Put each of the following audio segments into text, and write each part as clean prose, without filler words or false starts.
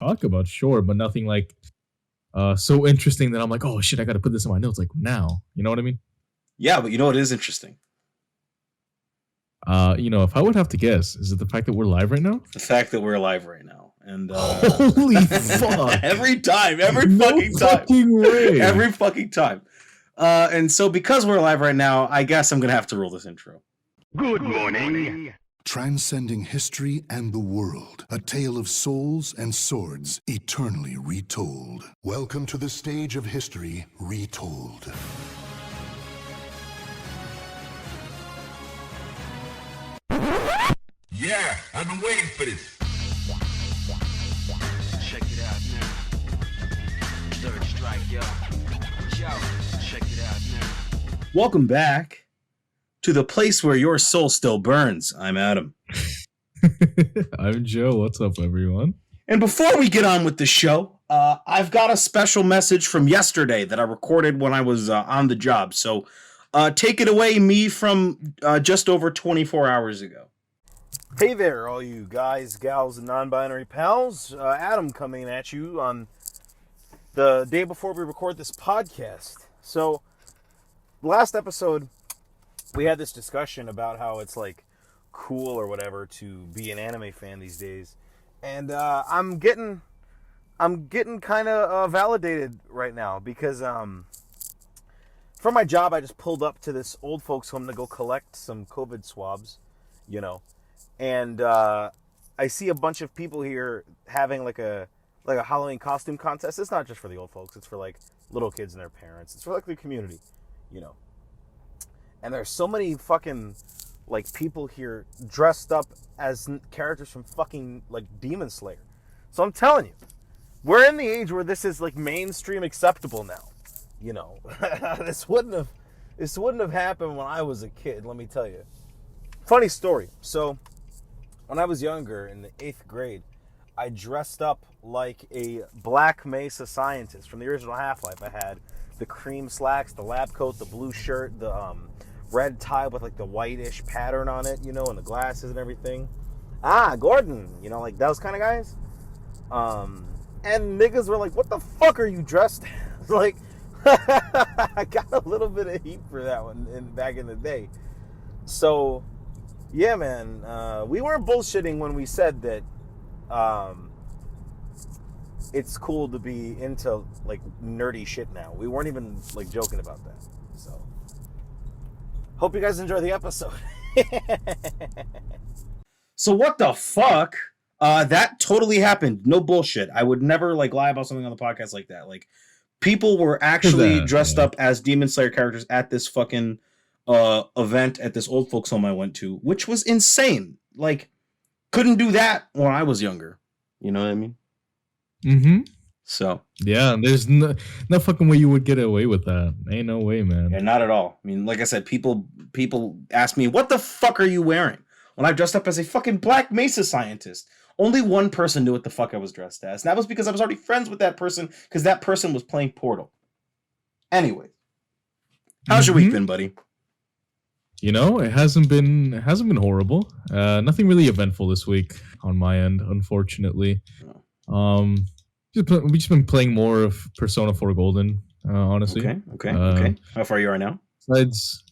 talk about, sure, but nothing like so interesting that I'm like, oh shit, I got to put this in my notes like now. You know what I mean? Yeah, but you know what is interesting? If I would have to guess, is it the fact that we're live right now? The fact that we're live right now. And holy fuck. every time, every No fucking fucking way. every fucking time. And so because we're live right now, I guess I'm gonna have to roll this intro. Good morning. Transcending history and the world, a tale of souls and swords eternally retold. Welcome to the stage of history retold. Yeah, I've been waiting for this. Check it out now. Third strike, yo. Yo, check it out now. Welcome back to the place where your soul still burns. I'm Adam. I'm Joe. What's up, everyone? And before we get on with the show, I've got a special message from yesterday that I recorded when I was on the job. So take it away, me from just over 24 hours ago. Hey there, all you guys, gals, and non-binary pals. Adam coming at you on the day before we record this podcast. So, last episode, we had this discussion about how it's like cool or whatever to be an anime fan these days, and I'm getting kind of validated right now because for my job, I just pulled up to this old folks home to go collect some COVID swabs, you know. And I see a bunch of people here having like a Halloween costume contest. It's not just for the old folks. It's for like little kids and their parents. It's for like the community, you know. And there's so many fucking like people here dressed up as characters from fucking like Demon Slayer. So I'm telling you, we're in the age where this is like mainstream acceptable now. You know, this wouldn't have happened when I was a kid. Let me tell you. Funny story. So, when I was younger, in the 8th grade, I dressed up like a Black Mesa scientist from the original Half-Life. I had the cream slacks, the lab coat, the blue shirt, the red tie with like the whitish pattern on it, you know, and the glasses and everything. Gordon, you know, like those kind of guys. And niggas were like, what the fuck are you dressed as? Like, I got a little bit of heat for that one back in the day. So, yeah, man, we weren't bullshitting when we said that it's cool to be into, like, nerdy shit now. We weren't even, like, joking about that. So, hope you guys enjoy the episode. So what the fuck? That totally happened. No bullshit. I would never, like, lie about something on the podcast like that. Like, people were actually dressed up as Demon Slayer characters at this fucking event at this old folks home I went to, which was insane. Like, couldn't do that when I was younger. You know what I mean? Mm-hmm. So yeah, there's no fucking way you would get away with that. Ain't no way, man. Yeah, not at all. I mean, like I said, people ask me, what the fuck are you wearing? When I dressed up as a fucking Black Mesa scientist. Only one person knew what the fuck I was dressed as. And that was because I was already friends with that person, because that person was playing Portal. Anyway. How's your week been, buddy? You know, it hasn't been horrible. Nothing really eventful this week on my end, unfortunately. We've just been playing more of Persona 4 Golden, honestly. Okay. How far are you right now? Besides,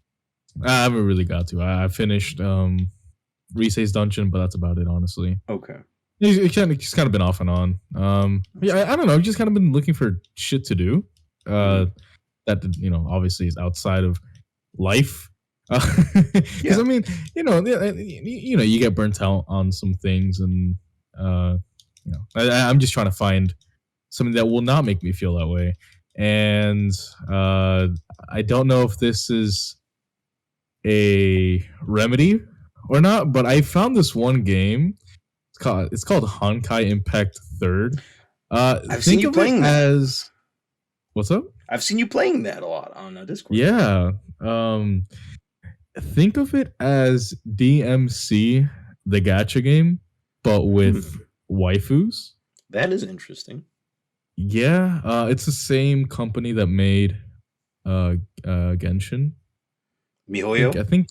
I haven't really got to. I finished Risei's dungeon, but that's about it, honestly. Okay. It's kind of been off and on. Yeah, I don't know. I've just kind of been looking for shit to do. That, you know, obviously is outside of life. Because I mean, you get burnt out on some things, and I'm just trying to find something that will not make me feel that way. And I don't know if this is a remedy or not, but I found this one game. It's called Honkai Impact 3rd. I've seen you playing that. What's up? I've seen you playing that a lot on Discord. Yeah. Think of it as DMC, the gacha game, but with waifus. That is interesting. Yeah, it's the same company that made Genshin. MiHoYo? I think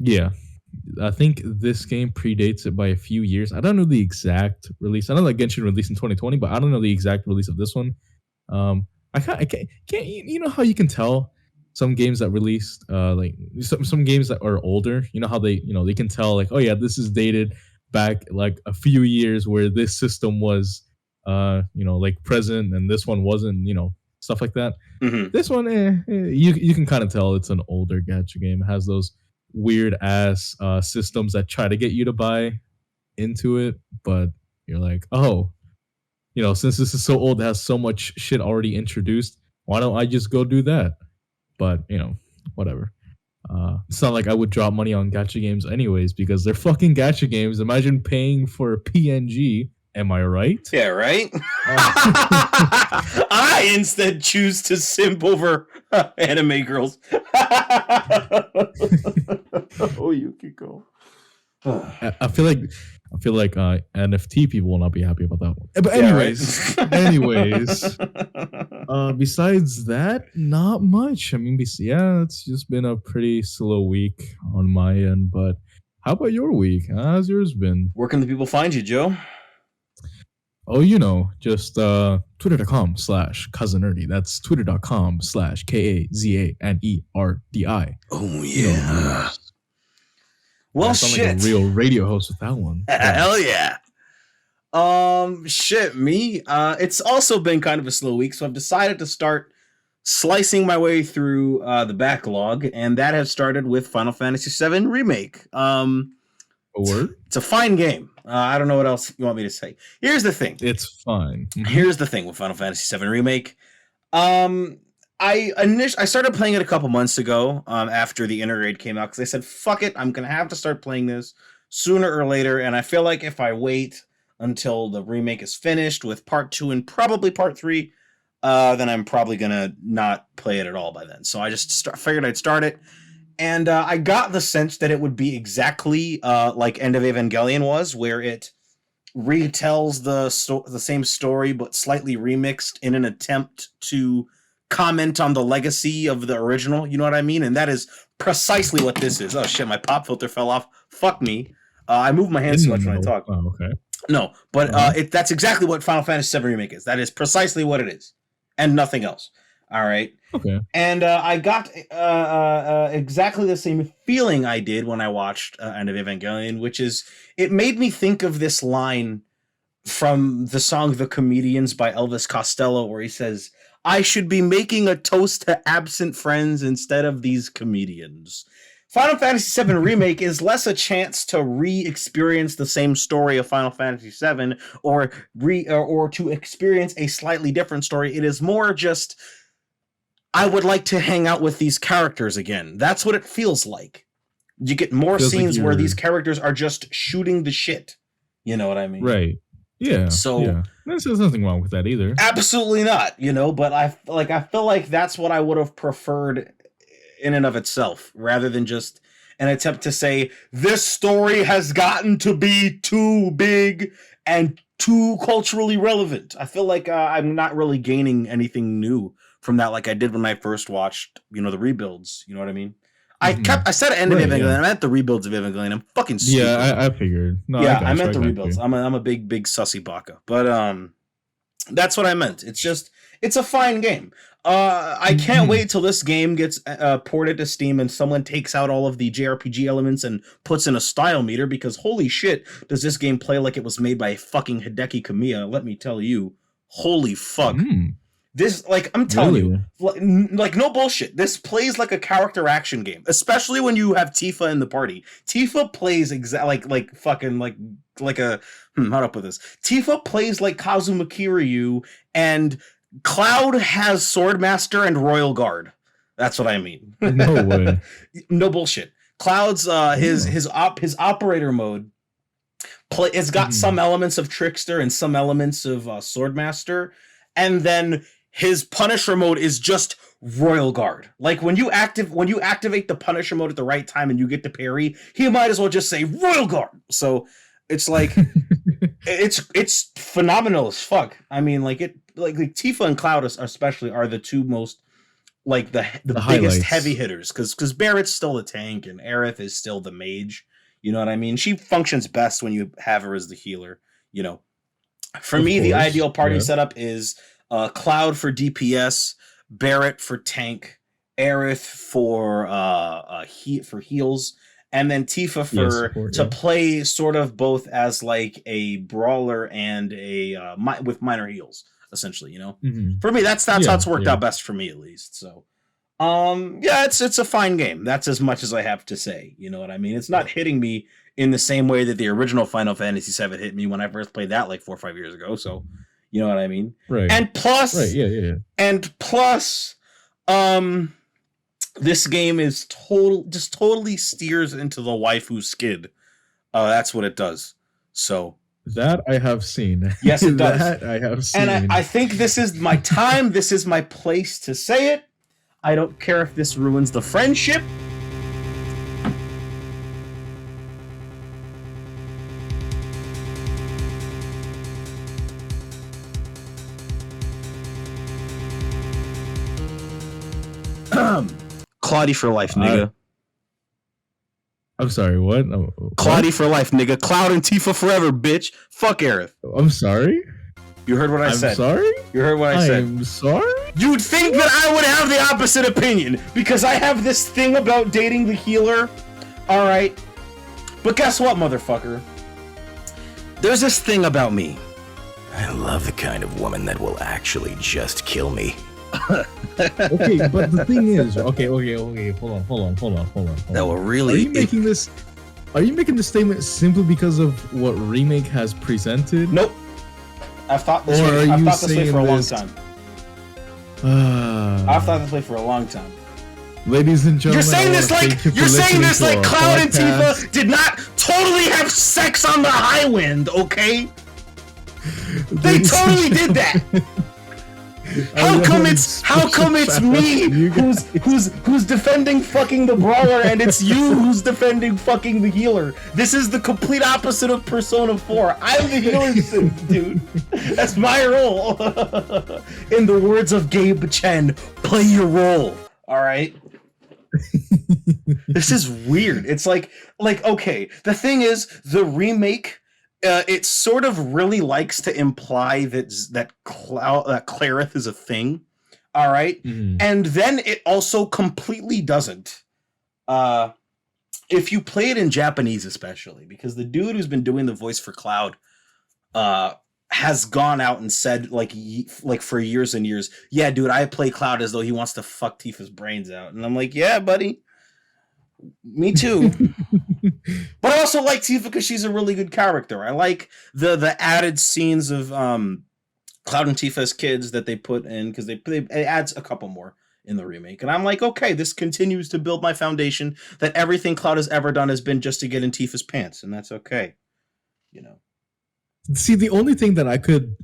yeah. I think this game predates it by a few years. I don't know the exact release. I know that Genshin released in 2020, but I don't know the exact release of this one. I can't you know how you can tell some games that released like some games that are older, you know how they can tell like, oh yeah, this is dated back like a few years where this system was like present and this one wasn't, stuff like that. Mm-hmm. This one, you can kind of tell it's an older gacha game. It has those weird ass systems that try to get you to buy into it, but you're like, oh, since this is so old, it has so much shit already introduced. Why don't I just go do that? But whatever. It's not like I would drop money on gacha games anyways because they're fucking gacha games. Imagine paying for a PNG. Am I right? Yeah, right. I instead choose to simp over anime girls. Oh, you can go. I feel like NFT people will not be happy about that one. But anyways, Yeah, right? anyways, besides that, not much. I mean, it's just been a pretty slow week on my end. But how about your week? How's yours been? Where can the people find you, Joe? Oh, just twitter.com/cousinerdy. That's twitter.com/KAZANERDI. Oh, yeah. Well, I sound shit. like a real radio host with that one. Hell yeah. Shit, me. It's also been kind of a slow week, so I've decided to start slicing my way through the backlog, and that has started with Final Fantasy VII Remake. It's a fine game. I don't know what else you want me to say. Here's the thing. It's fine. Mm-hmm. Here's the thing with Final Fantasy VII Remake. I started playing it a couple months ago after the Intergrade came out because I said, fuck it, I'm going to have to start playing this sooner or later. And I feel like if I wait until the remake is finished with part 2 and probably part 3, then I'm probably going to not play it at all by then. So I just figured I'd start it. And I got the sense that it would be exactly like End of Evangelion was, where it retells the same story but slightly remixed in an attempt to comment on the legacy of the original. You know what I mean? And that is precisely what this is. Oh shit, my pop filter fell off. Fuck me. I move my hands too much when I talk. Oh, okay. No, but that's exactly what Final Fantasy VII Remake is. That is precisely what it is, and nothing else. All right. Okay. And I got exactly the same feeling I did when I watched End of Evangelion, which is it made me think of this line from the song The Comedians by Elvis Costello, where he says, I should be making a toast to absent friends instead of these comedians. Final Fantasy VII Remake is less a chance to re-experience the same story of Final Fantasy VII or to experience a slightly different story. It is more just, I would like to hang out with these characters again. That's what it feels like. You get more scenes where these characters are just shooting the shit. You know what I mean? Right. Yeah. So there's nothing wrong with that either. Absolutely not, but I feel like that's what I would have preferred in and of itself, rather than just an attempt to say this story has gotten to be too big and too culturally relevant. I feel like I'm not really gaining anything new from that, like I did when I first watched, the rebuilds. You know what I mean? I said End of Evangelion. I meant the rebuilds of Evangelion. I'm fucking stupid. Yeah, I figured. No, yeah, I meant the rebuilds. I'm a big sussy baka, but that's what I meant. It's a fine game. I can't wait till this game gets ported to Steam and someone takes out all of the JRPG elements and puts in a style meter, because holy shit, does this game play like it was made by fucking Hideki Kamiya? Let me tell you, holy fuck. This, I'm telling you, no bullshit. This plays like a character action game, especially when you have Tifa in the party. Tifa plays like a how to put this. Tifa plays like Kazuma Kiryu, and Cloud has Swordmaster and Royal Guard. That's what I mean. No way. No bullshit. Cloud's his operator mode it's got some elements of Trickster and some elements of Swordmaster, and then his Punisher mode is just Royal Guard. Like when you activate the Punisher mode at the right time and you get to parry, he might as well just say Royal Guard. So it's like it's phenomenal as fuck. I mean, like Tifa and Cloud especially are the two most the biggest heavy hitters, because Barrett's still the tank and Aerith is still the mage. You know what I mean? She functions best when you have her as the healer. You know, for Of me, the course, ideal party yeah. setup is Cloud for DPS, Barrett for tank, Aerith for for heals, and then Tifa Support, to yeah. play sort of both as like a brawler and a with minor heals, essentially. You know, for me, that's how it's worked out best for me, at least. So. Yeah, it's a fine game. That's as much as I have to say. You know what I mean? It's not hitting me in the same way that the original Final Fantasy VII hit me when I first played that like 4 or 5 years ago. So, you know what I mean? Right. And plus, yeah. And plus, this game is totally steers into the waifu skid. That's what it does. So that I have seen. Yes, it does. That I have seen. And I think this is my time. This is my place to say it. I don't care if this ruins the friendship. Claudie for life, nigga. I'm sorry, what? Claudie for life, nigga. Cloud and Tifa forever, bitch. Fuck Aerith. I'm sorry? You heard what I said. I'm sorry? You heard what I said. I'm sorry? You'd think that I would have the opposite opinion, because I have this thing about dating the healer. Alright. But guess what, motherfucker? There's this thing about me. I love the kind of woman that will actually just kill me. Okay, but the thing is, okay, hold on. That will really... Are you making this statement simply because of what Remake has presented? Nope. I've thought this way for a long time. I've thought this way for a long time. Ladies and gentlemen, you're saying this like Cloud and Tifa did not totally have sex on the high wind, okay? They totally did that. How come it's me who's defending fucking the brawler and it's you who's defending fucking the healer? This is the complete opposite of Persona 4. I'm the healer, dude. That's my role. In the words of Gabe Chen, play your role. All right. This is weird. It's like okay. The thing is, the remake. It sort of really likes to imply that Clarith is a thing, all right? Mm-hmm. And then it also completely doesn't. If you play it in Japanese, especially, because the dude who's been doing the voice for Cloud has gone out and said, like for years and years, yeah, dude, I play Cloud as though he wants to fuck Tifa's brains out. And I'm like, yeah, buddy. Me too. But I also like Tifa because she's a really good character. I like the added scenes of Cloud and Tifa as kids that they put in, because it adds a couple more in the remake. And I'm like, okay, this continues to build my foundation that everything Cloud has ever done has been just to get in Tifa's pants, and that's okay. You know. See, the only thing that I could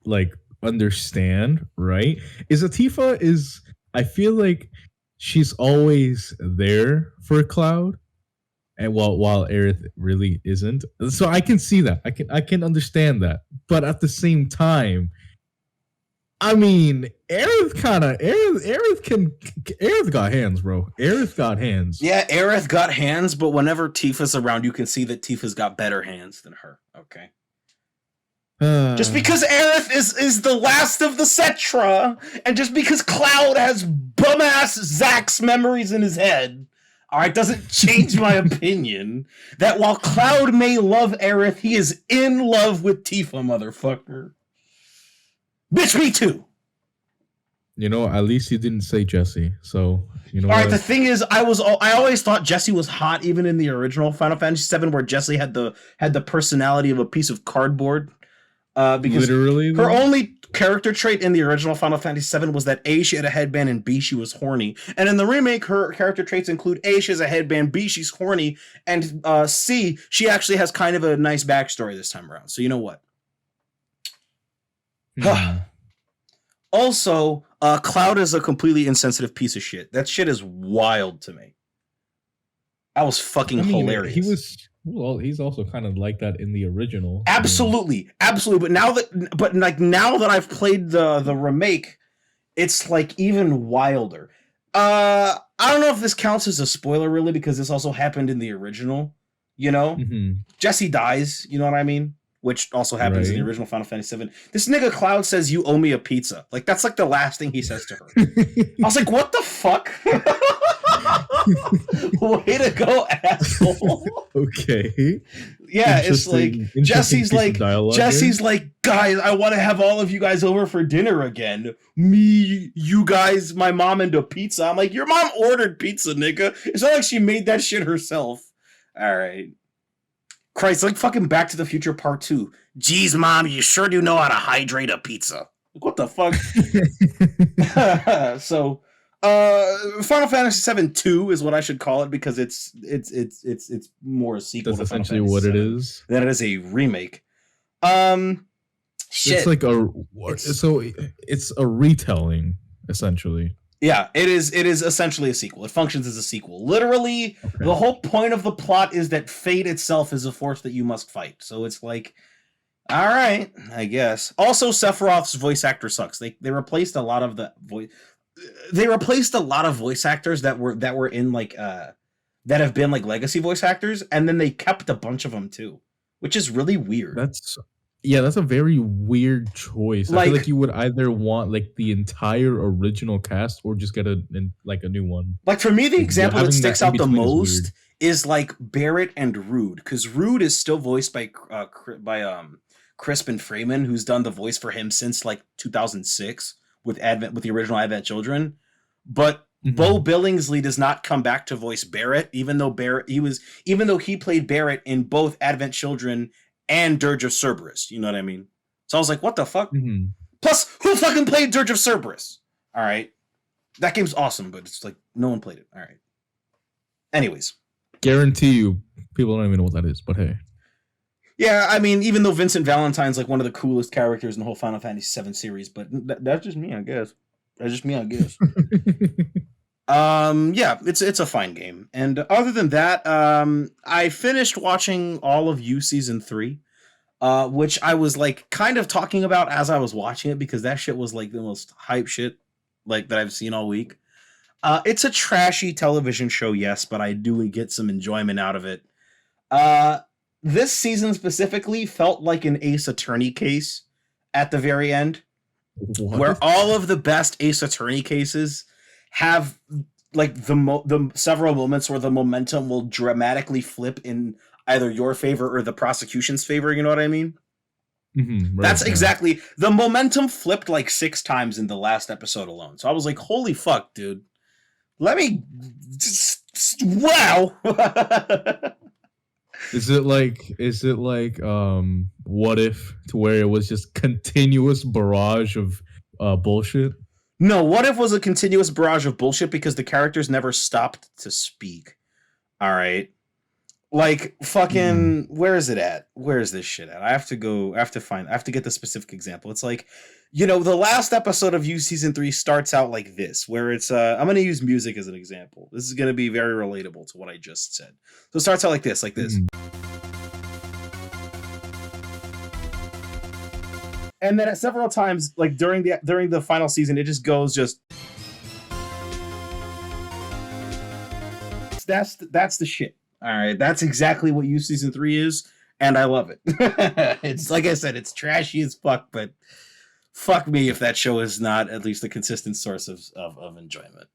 like understand, right, is that Tifa is, I feel like she's always there for Cloud, and while Aerith really isn't. So I can see that. I can understand that. But at the same time, I mean, Aerith got hands, bro. Aerith got hands. Yeah, Aerith got hands, but whenever Tifa's around, you can see that Tifa's got better hands than her. Okay. Just because Aerith is the last of the Cetra, and just because Cloud has bum-ass Zack's memories in his head, alright, doesn't change my opinion that while Cloud may love Aerith, he is in love with Tifa, motherfucker. Bitch, me too. You know, at least you didn't say Jessie, so you know. All right, the thing is, I always thought Jessie was hot, even in the original Final Fantasy VII, where Jessie had the personality of a piece of cardboard. Because literally, her only character trait in the original Final Fantasy VII was that A, she had a headband, and B, she was horny. And in the remake, her character traits include A, she has a headband, B, she's horny, and C, she actually has kind of a nice backstory this time around. So you know what? Also, Cloud is a completely insensitive piece of shit. That shit is wild to me. That was fucking hilarious. He's also kind of like that in the original. Absolutely. But now that I've played the remake, it's like even wilder. I don't know if this counts as a spoiler really, because this also happened in the original, You know, Mhm. Jesse dies. You know what I mean? Which also happens in the Right. original Final Fantasy VII. This nigga Cloud says, "You owe me a pizza." Like that's like the last thing he says to her. I was like, "What the fuck?" Way to go, asshole. Okay. Yeah, it's like Interesting Jesse's piece of like dialogue Jesse's there. like, guys, I want to have all of you guys over for dinner again. Me, you guys, my mom, and a pizza. I'm like, your mom ordered pizza, nigga. It's not like she made that shit herself. All right. Christ, like fucking Back to the Future Part 2. Geez, mom, you sure do know how to hydrate a pizza. Like, what the fuck? So, Final Fantasy VII 2 is what I should call it because it's more a sequel. That's to Final essentially Fantasy what it VII is. than it is a remake. Shit. It's like it's a retelling essentially. Yeah, it is essentially a sequel. It functions as a sequel. Literally, the whole point of the plot is that fate itself is a force that you must fight. So it's like, all right, I guess. Also, Sephiroth's voice actor sucks. They replaced a lot of the voice. They replaced a lot of voice actors that were in like that have been like legacy voice actors, and then they kept a bunch of them too, which is really weird. That's a very weird choice. I feel like you would either want like the entire original cast or just get a new one. Like for me, the example that sticks out the most is is like Barrett and Rude, because Rude is still voiced by Crispin Freeman, who's done the voice for him since like 2006 with the original Advent Children. But Bo Billingsley does not come back to voice Barrett, even though he played Barrett in both Advent Children and Dirge of Cerberus. You know what I mean? So I was like, what the fuck? Mm-hmm. Plus, who fucking played Dirge of Cerberus? All right. That game's awesome, but it's like no one played it. All right. Anyways. Guarantee you people don't even know what that is, but hey. Yeah, I mean, even though Vincent Valentine's like one of the coolest characters in the whole Final Fantasy VII series, but that's just me, I guess. Yeah, it's a fine game. And other than that, I finished watching all of You Season 3, which I was like kind of talking about as I was watching it because that shit was like the most hype shit like that I've seen all week. It's a trashy television show, yes, but I do get some enjoyment out of it. This season specifically felt like an Ace Attorney case at the very end. What? Where all of the best Ace Attorney cases have like the several moments where the momentum will dramatically flip in either your favor or the prosecution's favor. You know what I mean? Mm-hmm, right, That's exactly the momentum flipped like 6 times in the last episode alone. So I was like, holy fuck, dude. Let me wow. Is it like What If, to where it was just continuous barrage of bullshit? No, What If was a continuous barrage of bullshit because the characters never stopped to speak. All right. Like fucking where is it at? Where is this shit at? I have to get the specific example. It's like, you know, the last episode of You Season 3 starts out like this, where it's I'm gonna use music as an example. This is gonna be very relatable to what I just said. So it starts out like this. And then at several times, like during the final season, it just goes that's the shit. All right, that's exactly what You Season 3 is, and I love it. It's like I said, it's trashy as fuck, but fuck me if that show is not at least a consistent source of enjoyment.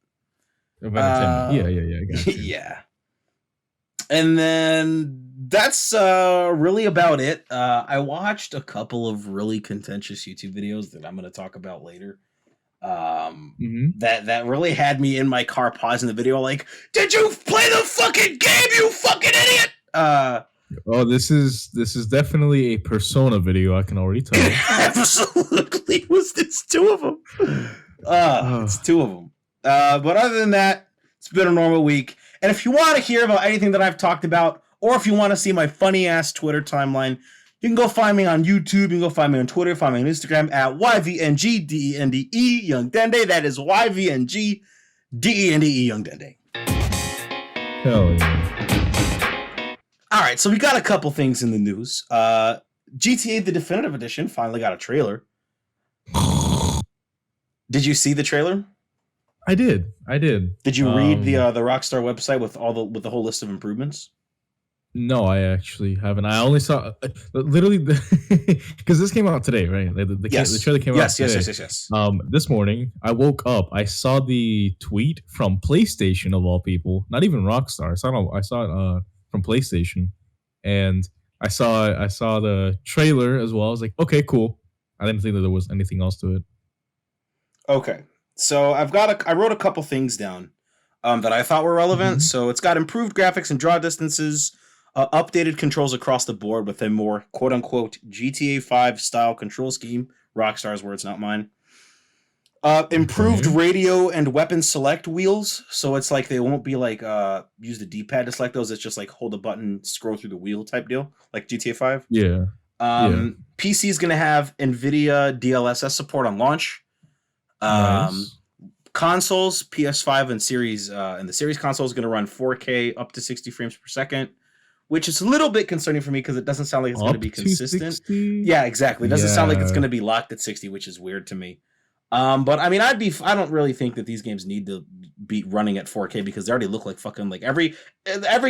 Of entertainment. Yeah, I got you. Yeah. And then that's really about it. I watched a couple of really contentious YouTube videos that I'm going to talk about later. That really had me in my car pausing the video like, did you play the fucking game, you fucking idiot? This is definitely a Persona video, I can already tell. Absolutely. It's 2 of them. It's 2 of them. But other than that, it's been a normal week. And if you want to hear about anything that I've talked about, or if you want to see my funny ass Twitter timeline, you can go find me on YouTube. You can go find me on Twitter. Find me on Instagram at YVNGDENDE Young Dende. That is YVNGDENDE Young Dende. Hell yeah. All right, so we got a couple things in the news. GTA the Definitive Edition finally got a trailer. Did you see the trailer? I did. Did you read the Rockstar website with the whole list of improvements? No, I actually haven't. I only saw literally because this came out today, right? Like the trailer came out today. Yes. This morning I woke up. I saw the tweet from PlayStation of all people, not even Rockstar. I saw it from PlayStation, and I saw the trailer as well. I was like, okay, cool. I didn't think that there was anything else to it. Okay, so I wrote a couple things down that I thought were relevant. Mm-hmm. So it's got improved graphics and draw distances, updated controls across the board with a more quote unquote GTA 5 style control scheme. Rockstar's words, not mine. Improved radio and weapon select wheels, so it's like they won't be like use the D-pad to select those. It's just like hold a button, scroll through the wheel type deal, like GTA 5. Yeah. PC is gonna have NVIDIA DLSS support on launch. Nice. Consoles, PS5 and Series, and the Series console is going to run 4K up to 60 frames per second, which is a little bit concerning for me because it doesn't sound like it's going to be consistent. 60? Yeah, exactly. It doesn't sound like it's going to be locked at 60, which is weird to me. But I mean, I don't really think that these games need to be running at 4K because they already look like fucking like every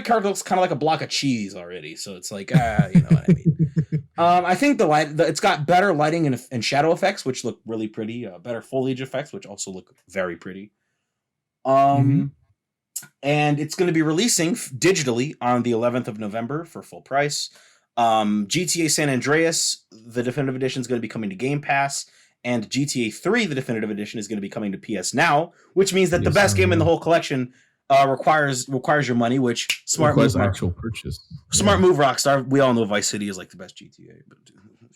card looks kind of like a block of cheese already. So it's like, you know what I mean. I think it's got better lighting and shadow effects, which look really pretty. Better foliage effects, which also look very pretty. And it's going to be releasing digitally on the 11th of November for full price. GTA San Andreas, the definitive edition, is going to be coming to Game Pass, and GTA 3, the definitive edition, is going to be coming to PS Now, which means that the best game in the whole collection requires your money, which smart move. Actual purchase. Smart move, Rockstar. We all know Vice City is like the best GTA, but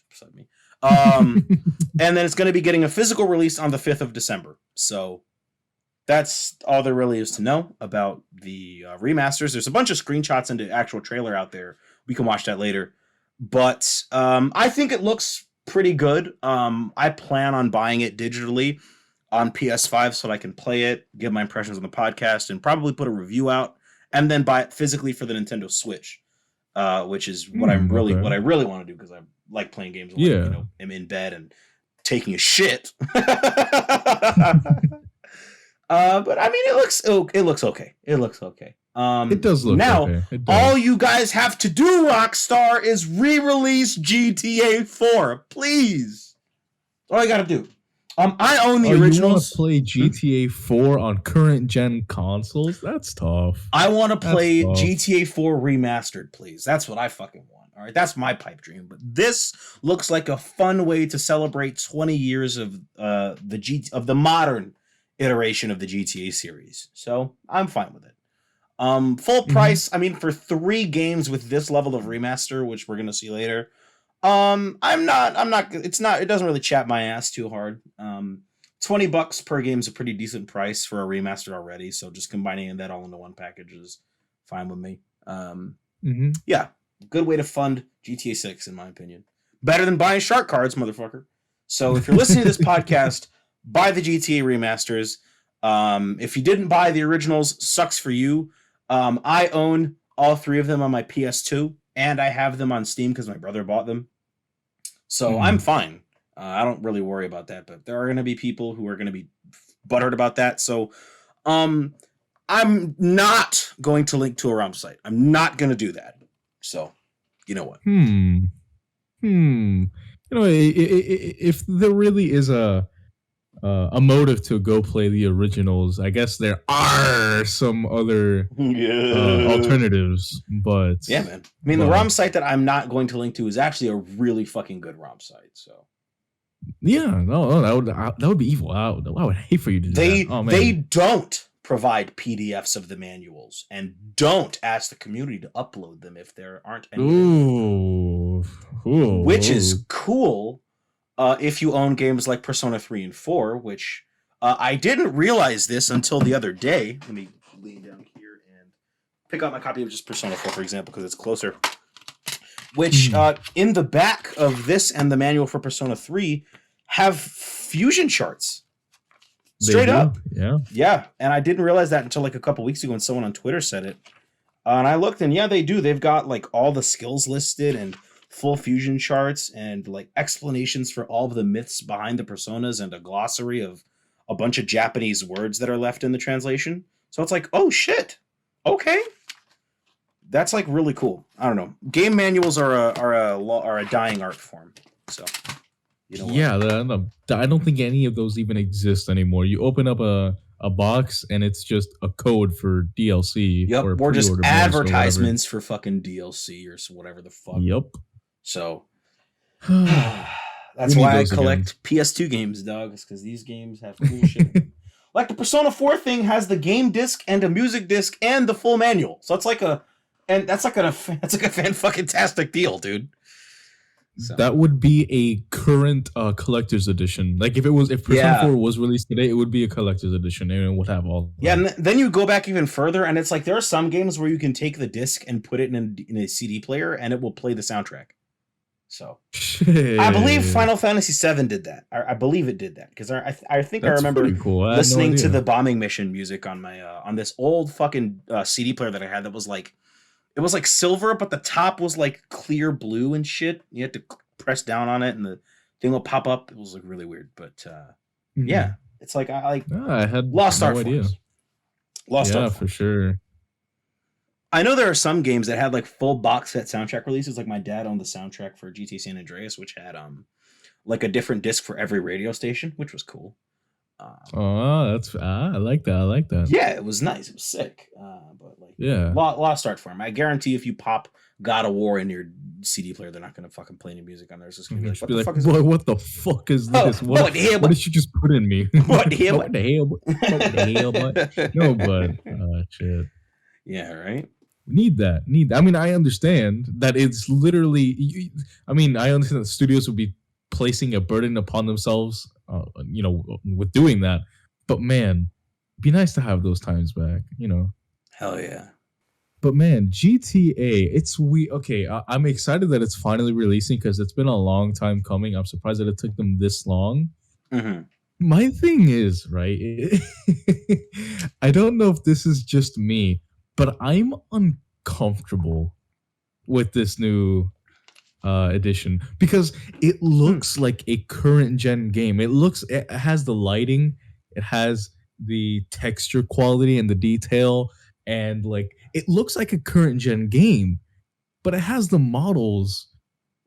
beside me. And then it's going to be getting a physical release on the 5th of December. So that's all there really is to know about the remasters. There's a bunch of screenshots and the actual trailer out there. We can watch that later. But I think it looks pretty good. I plan on buying it digitally on PS5 so that I can play it, give my impressions on the podcast, and probably put a review out, and then buy it physically for the Nintendo Switch, which is what I really want to do because I like playing games when I'm in bed and taking a shit. But I mean, it looks okay. It looks okay. It does look now. Okay. All you guys have to do, Rockstar, is re-release GTA 4, please. That's all you got to do. I own the originals. You want to play GTA 4 on current gen consoles? That's tough. I want to play GTA 4 remastered, please. That's what I fucking want. All right, that's my pipe dream. But this looks like a fun way to celebrate 20 years of the modern iteration of the GTA series. So I'm fine with it. Full price. I mean, for 3 games with this level of remaster, which we're gonna see later. It doesn't really chat my ass too hard. $20 per game is a pretty decent price for a remaster already. So just combining that all into one package is fine with me. Yeah, good way to fund GTA 6 in my opinion. Better than buying shark cards, motherfucker. So if you're listening to this podcast, buy the GTA remasters. If you didn't buy the originals, sucks for you. I own all 3 of them on my PS2. And I have them on Steam because my brother bought them. So I'm fine. I don't really worry about that. But there are going to be people who are going to be butthurt about that. So I'm not going to link to a ROM site. I'm not going to do that. So, you know what? You know, if there really is a motive to go play the originals, I guess there are some other alternatives, but yeah, man. I mean, the ROM site that I'm not going to link to is actually a really fucking good ROM site. So yeah, no, that would be evil. I would hate for you to do that. Oh, man. They don't provide PDFs of the manuals and don't ask the community to upload them if there aren't any. Which is cool. If you own games like Persona 3 and 4, which I didn't realize this until the other day. Let me lean down here and pick out my copy of just Persona 4, for example, because it's closer. Which, in the back of this and the manual for Persona 3, have fusion charts. Straight up. Yeah. Yeah, and I didn't realize that until like a couple weeks ago when someone on Twitter said it. And I looked, and yeah, they do. They've got like all the skills listed and full fusion charts and like explanations for all of the myths behind the personas and a glossary of a bunch of Japanese words that are left in the translation. So it's like, oh shit. Okay. that's like really cool. I don't know. Game manuals are a dying art form. So, you know. Yeah, I don't think any of those even exist anymore. You open up a box and it's just a code for DLC. Yep, or just advertisements for fucking DLC or whatever the fuck. Yep. So that's why I collect PS2 games, dog. It's because these games have cool shit. Like the Persona 4 thing has the game disc and a music disc and the full manual. So it's like that's like a fan fucking tastic deal, dude. So. That would be a current collector's edition. Like if Persona 4 was released today, it would be a collector's edition and it would have all. Yeah, and then you go back even further, and it's like there are some games where you can take the disc and put it in a CD player, and it will play the soundtrack. So shit. I believe Final Fantasy VII did that. I believe it did that because I think I remember listening to the bombing mission music on my on this old fucking CD player that I had that was like. It was like silver, but the top was like clear blue and shit. You had to press down on it, and the thing will pop up. It was like really weird, but yeah, it's like I had Lost Art Forms. Lost Art Forms. For sure. I know there are some games that had like full box set soundtrack releases. Like my dad owned the soundtrack for GTA San Andreas, which had like a different disc for every radio station, which was cool. I like that. Yeah, it was nice. It was sick. But like, Lost Art Form. I guarantee if you pop God of War in your CD player, they're not gonna fucking play any music on there. It's just gonna be like, what the fuck is this? What did you just put in me? What the hell? No, but shit. Yeah, right. Need that. I mean, I understand that it's literally. I understand that studios would be placing a burden upon themselves. With doing that, but man, be nice to have those times back. Hell yeah. But man, GTA, I'm excited that it's finally releasing because it's been a long time coming. I'm surprised that it took them this long. Mm-hmm. My thing is, right, I don't know if this is just me, but I'm uncomfortable with this new edition because it looks like a current gen game. It has the lighting, it has the texture quality and the detail, and like it looks like a current gen game, but it has the models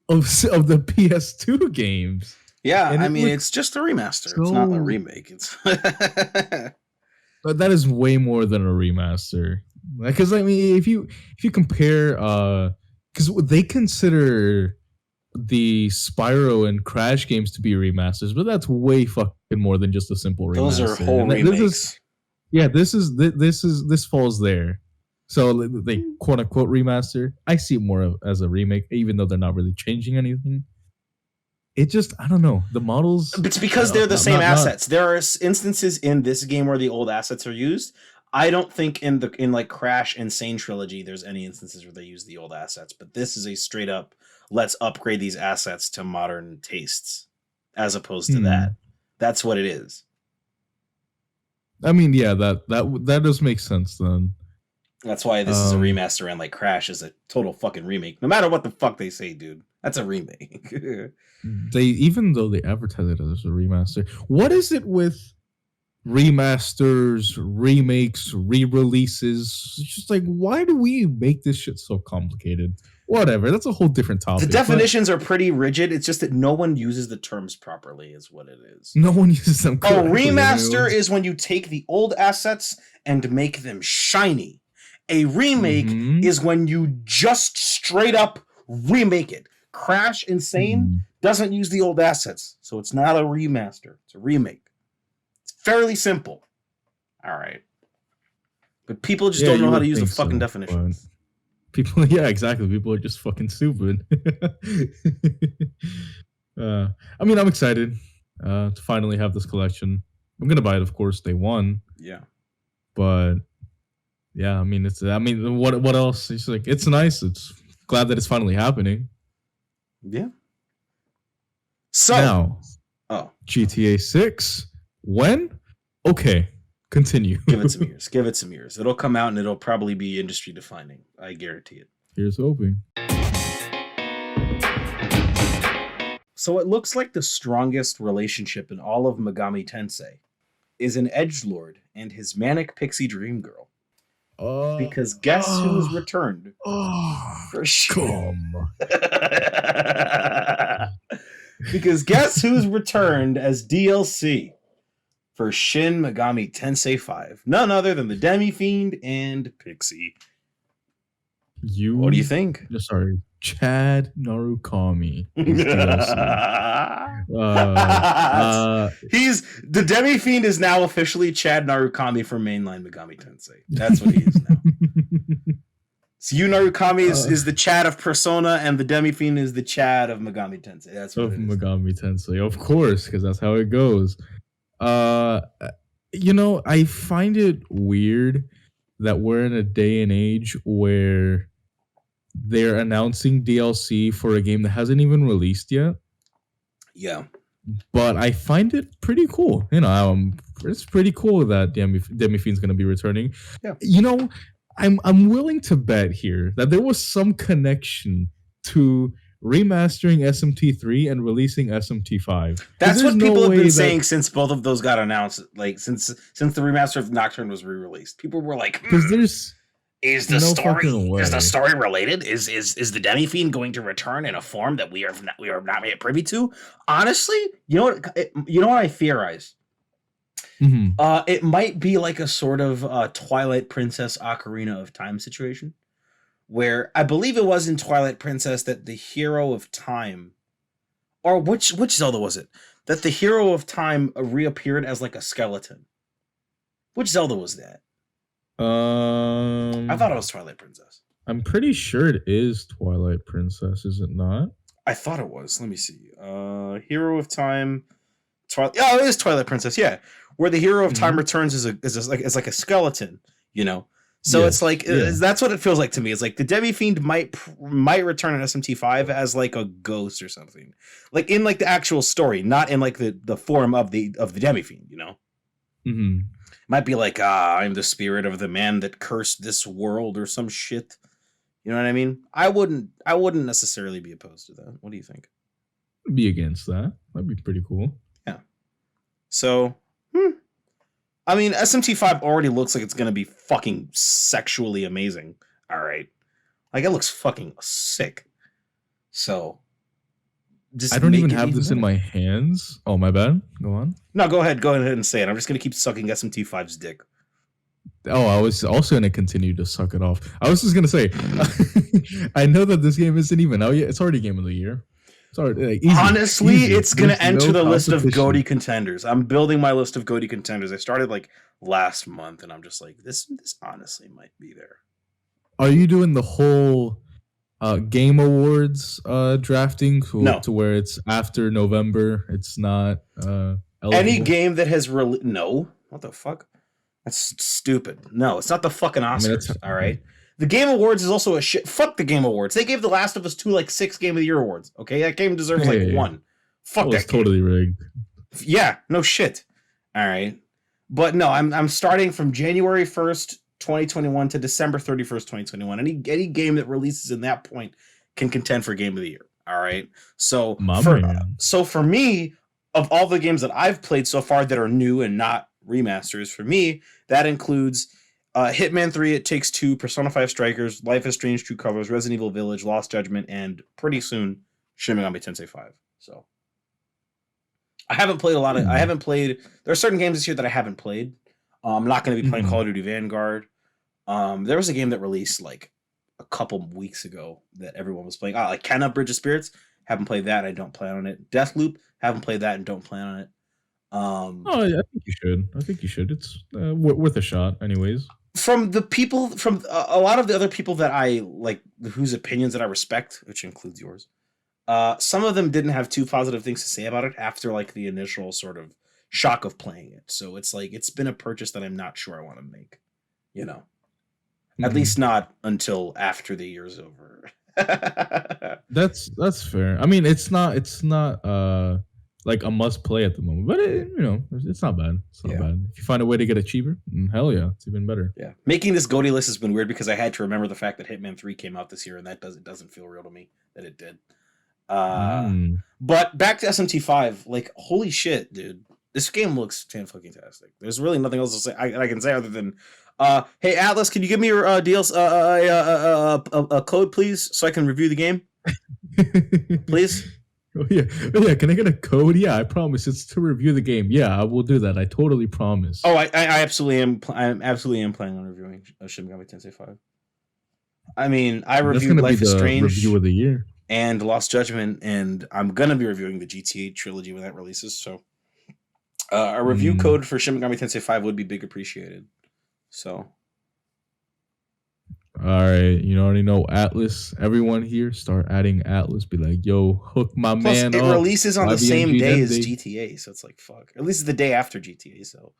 of the PS2 games. Yeah, and it's just a remaster. It's not a remake. It's but that is way more than a remaster. Because if you compare because they consider the Spyro and Crash games to be remasters, but that's way fucking more than just a simple remaster. Those are whole remakes. This falls there. So they quote unquote remaster. I see it more as a remake, even though they're not really changing anything. It just, I don't know. The models. It's because they're the same assets. There are instances in this game where the old assets are used. I don't think in like Crash Insane Trilogy there's any instances where they use the old assets, but this is a straight up let's upgrade these assets to modern tastes as opposed to that. That's what it is. I mean, yeah, that does make sense then. That's why this is a remaster and like Crash is a total fucking remake. No matter what the fuck they say, dude. That's a remake. Even though they advertise it as a remaster. What is it with remasters, remakes, re-releases? It's just like, why do we make this shit so complicated? Whatever, that's a whole different topic. The definitions are pretty rigid. It's just that no one uses the terms properly is what it is. No one uses them correctly. A remaster is when you take the old assets and make them shiny. A remake is when you just straight up remake it. Crash Insane doesn't use the old assets, so it's not a remaster. It's a remake. Fairly simple. All right. But people just don't know how to use the fucking definitions. People, yeah, exactly. People are just fucking stupid. I'm excited to finally have this collection. I'm going to buy it, of course, day one. Yeah. But, yeah, what else? It's like, it's nice. It's glad that it's finally happening. Yeah. So. Now, GTA 6. When? Okay, continue. Give it some years. It'll come out and it'll probably be industry defining. I guarantee it. Here's hoping. So it looks like the strongest relationship in all of Megami Tensei is an edgelord and his manic pixie dream girl. Because guess who's returned? For sure. Because guess who's returned as DLC for Shin Megami Tensei 5? None other than the Demi Fiend and Pixie. What do you think? Sorry, Chad Narukami. He's the Demi Fiend is now officially Chad Narukami for mainline Megami Tensei. That's what he is now. So Yu Narukami is the Chad of Persona, and the Demi Fiend is the Chad of Megami Tensei. That's what of it is. Megami Tensei, of course, because that's how it goes. I find it weird that we're in a day and age where they're announcing DLC for a game that hasn't even released yet. Yeah. But I find it pretty cool. It's pretty cool that Demi Fiend's going to be returning. Yeah. I'm willing to bet here that there was some connection to remastering SMT3 and releasing SMT5. That's what people have been saying since both of those got announced. Like since the remaster of Nocturne was re-released, people were like, because is the story related? Is the Demi Fiend going to return in a form that we are not yet privy to? Honestly, you know what I theorize. Mm-hmm. It might be like a sort of Twilight Princess Ocarina of Time situation, where I believe it was in Twilight Princess that the hero of time, or which Zelda was it, that the hero of time reappeared as like a skeleton. Which Zelda was that? I thought it was Twilight Princess. I'm pretty sure it is Twilight Princess, is it not? I thought it was. Let me see. Hero of Time. It is Twilight Princess. Yeah, where the hero of time returns as like a skeleton. So it's like that's what it feels like to me. It's like the Demi Fiend might return in SMT5 as like a ghost or something, like in like the actual story, not in like the form of the Demi Fiend. Mm-hmm. Might be like, I'm the spirit of the man that cursed this world or some shit. You know what I mean? I wouldn't necessarily be opposed to that. What do you think? Be against that. That'd be pretty cool. Yeah. So, I mean, SMT5 already looks like it's going to be fucking sexually amazing. All right. Like, it looks fucking sick. So, I don't even have this in my hands. Oh, my bad. Go on. No, go ahead and say it. I'm just going to keep sucking SMT5's dick. Oh, I was also going to continue to suck it off. I was just going to say, I know that this game isn't even out yet. It's already Game of the Year. Sorry, honestly, it's going to enter the list of GOTY contenders. I'm building my list of GOTY contenders. I started like last month, and I'm just like, this honestly might be there. Are you doing the whole Game Awards drafting to where it's after November? It's not eligible? Any game that has no. What the fuck? That's stupid. No, it's not the fucking Oscars. All right. The Game Awards is also a shit. Fuck the Game Awards. They gave The Last of Us 2 like 6 Game of the Year awards. Okay, that game deserves one. Fuck that. It's totally rigged. Yeah, no shit. All right, but no, I'm starting from January 1st, 2021 to December 31st, 2021. Any game that releases in that point can contend for Game of the Year. All right. So for me, of all the games that I've played so far that are new and not remasters, for me that includes Hitman 3, It Takes Two, Persona 5 Strikers, Life is Strange, True Colors, Resident Evil Village, Lost Judgment, and pretty soon Shin Megami Tensei 5. So I haven't played a lot of. There are certain games this year that I haven't played. I'm not going to be playing Call of Duty Vanguard. There was a game that released like a couple weeks ago that everyone was playing. Like Kenna Bridge of Spirits. Haven't played that. I don't plan on it. Deathloop. Haven't played that and don't plan on it. Yeah, I think you should. It's worth a shot, anyways. From the people, from a lot of the other people that I like, whose opinions that I respect, which includes yours, some of them didn't have too positive things to say about it after like the initial sort of shock of playing it. So it's like it's been a purchase that I'm not sure I want to make. At least not until after the year's over. That's fair. I mean, it's not like a must play at the moment, but it's not bad. It's not bad. If you find a way to get it cheaper, hell yeah, it's even better. Yeah, making this GOTY list has been weird because I had to remember the fact that Hitman 3 came out this year, and that doesn't feel real to me that it did. But back to SMT5, like holy shit, dude! This game looks fantastic. There's really nothing else to say. I can say other than, hey Atlas, can you give me your deals a code, please, so I can review the game, please? Oh yeah. Can I get a code? Yeah, I promise. It's to review the game. Yeah, I will do that. I totally promise. Oh, I absolutely am. I absolutely am planning on reviewing Shin Megami Tensei 5. I mean, I reviewed Life is Strange review of the year and Lost Judgment, and I'm gonna be reviewing the GTA trilogy when that releases. So, a review code for Shin Megami Tensei 5 would be big appreciated. So, all right, you already know Atlas. Everyone here, start adding Atlas. Be like, yo, hook my man it up. releases on the same day as GTA, so it's like fuck. At least it's the day after GTA, so.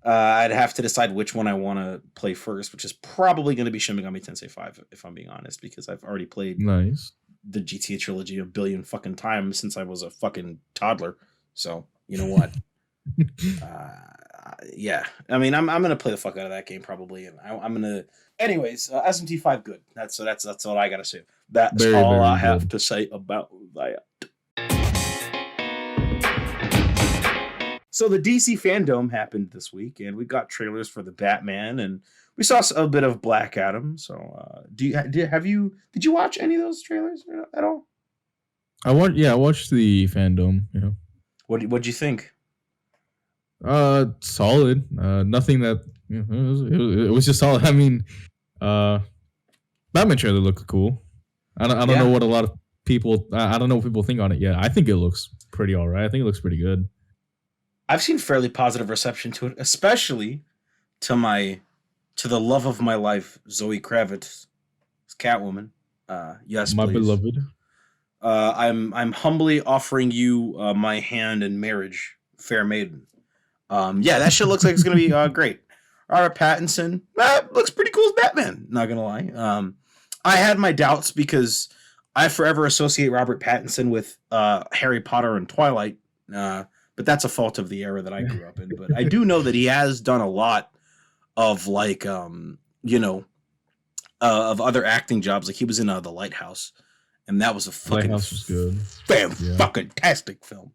I'd have to decide which one I want to play first, which is probably going to be Shin Megami Tensei 5, if I'm being honest, because I've already played the GTA trilogy a billion fucking times since I was a fucking toddler. So you know what? Yeah, I mean, I'm gonna play the fuck out of that game probably, and I'm gonna. Anyways, SMT5 good. That's all I gotta say. That's all I have to say about that. So the DC Fandom happened this week, and we got trailers for the Batman, and we saw a bit of Black Adam. So, did you watch any of those trailers at all? I watched the Fandom. Yeah. What'd you think? Solid. Nothing that it was just solid. I mean, Batman trailer looked cool. I don't know what a lot of people. I don't know what people think on it yet. I think it looks pretty all right. I think it looks pretty good. I've seen fairly positive reception to it, especially to the love of my life, Zoe Kravitz, Catwoman. Yes, my please. Beloved. I'm humbly offering you my hand in marriage, fair maiden. That shit looks like it's gonna be great. Robert Pattinson, looks pretty cool as Batman. Not gonna lie. I had my doubts because I forever associate Robert Pattinson with Harry Potter and Twilight. But that's a fault of the era that I grew up in. But I do know that he has done a lot of of other acting jobs. Like he was in The Lighthouse, and that was a fucking fantastic film.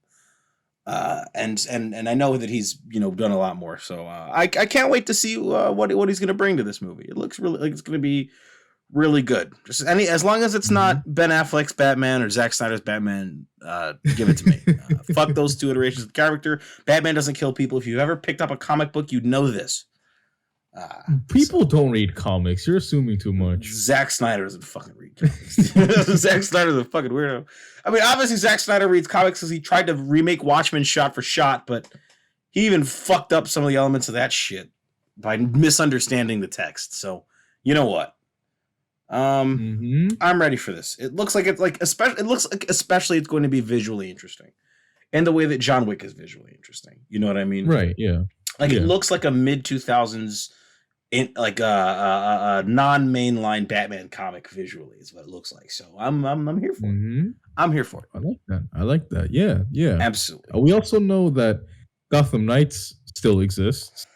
And I know that he's done a lot more. So I can't wait to see what he's going to bring to this movie. It looks really like it's going to be really good. Just as long as it's not Ben Affleck's Batman or Zack Snyder's Batman, give it to me. Fuck those two iterations of the character. Batman doesn't kill people. If you've ever picked up a comic book, you'd know this. People don't read comics. You're assuming too much. Zack Snyder doesn't fucking read comics. Zack Snyder's a fucking weirdo. I mean, obviously Zack Snyder reads comics because he tried to remake Watchmen shot for shot, but he even fucked up some of the elements of that shit by misunderstanding the text. So you know what? I'm ready for this. It looks like especially it's going to be visually interesting, and the way that John Wick is visually interesting. You know what I mean? Right? Yeah. It looks like a mid 2000s, a non-mainline Batman comic visually is what it looks like. So I'm here for it. I'm here for it. I like that. Yeah. Absolutely. We also know that Gotham Knights still exists.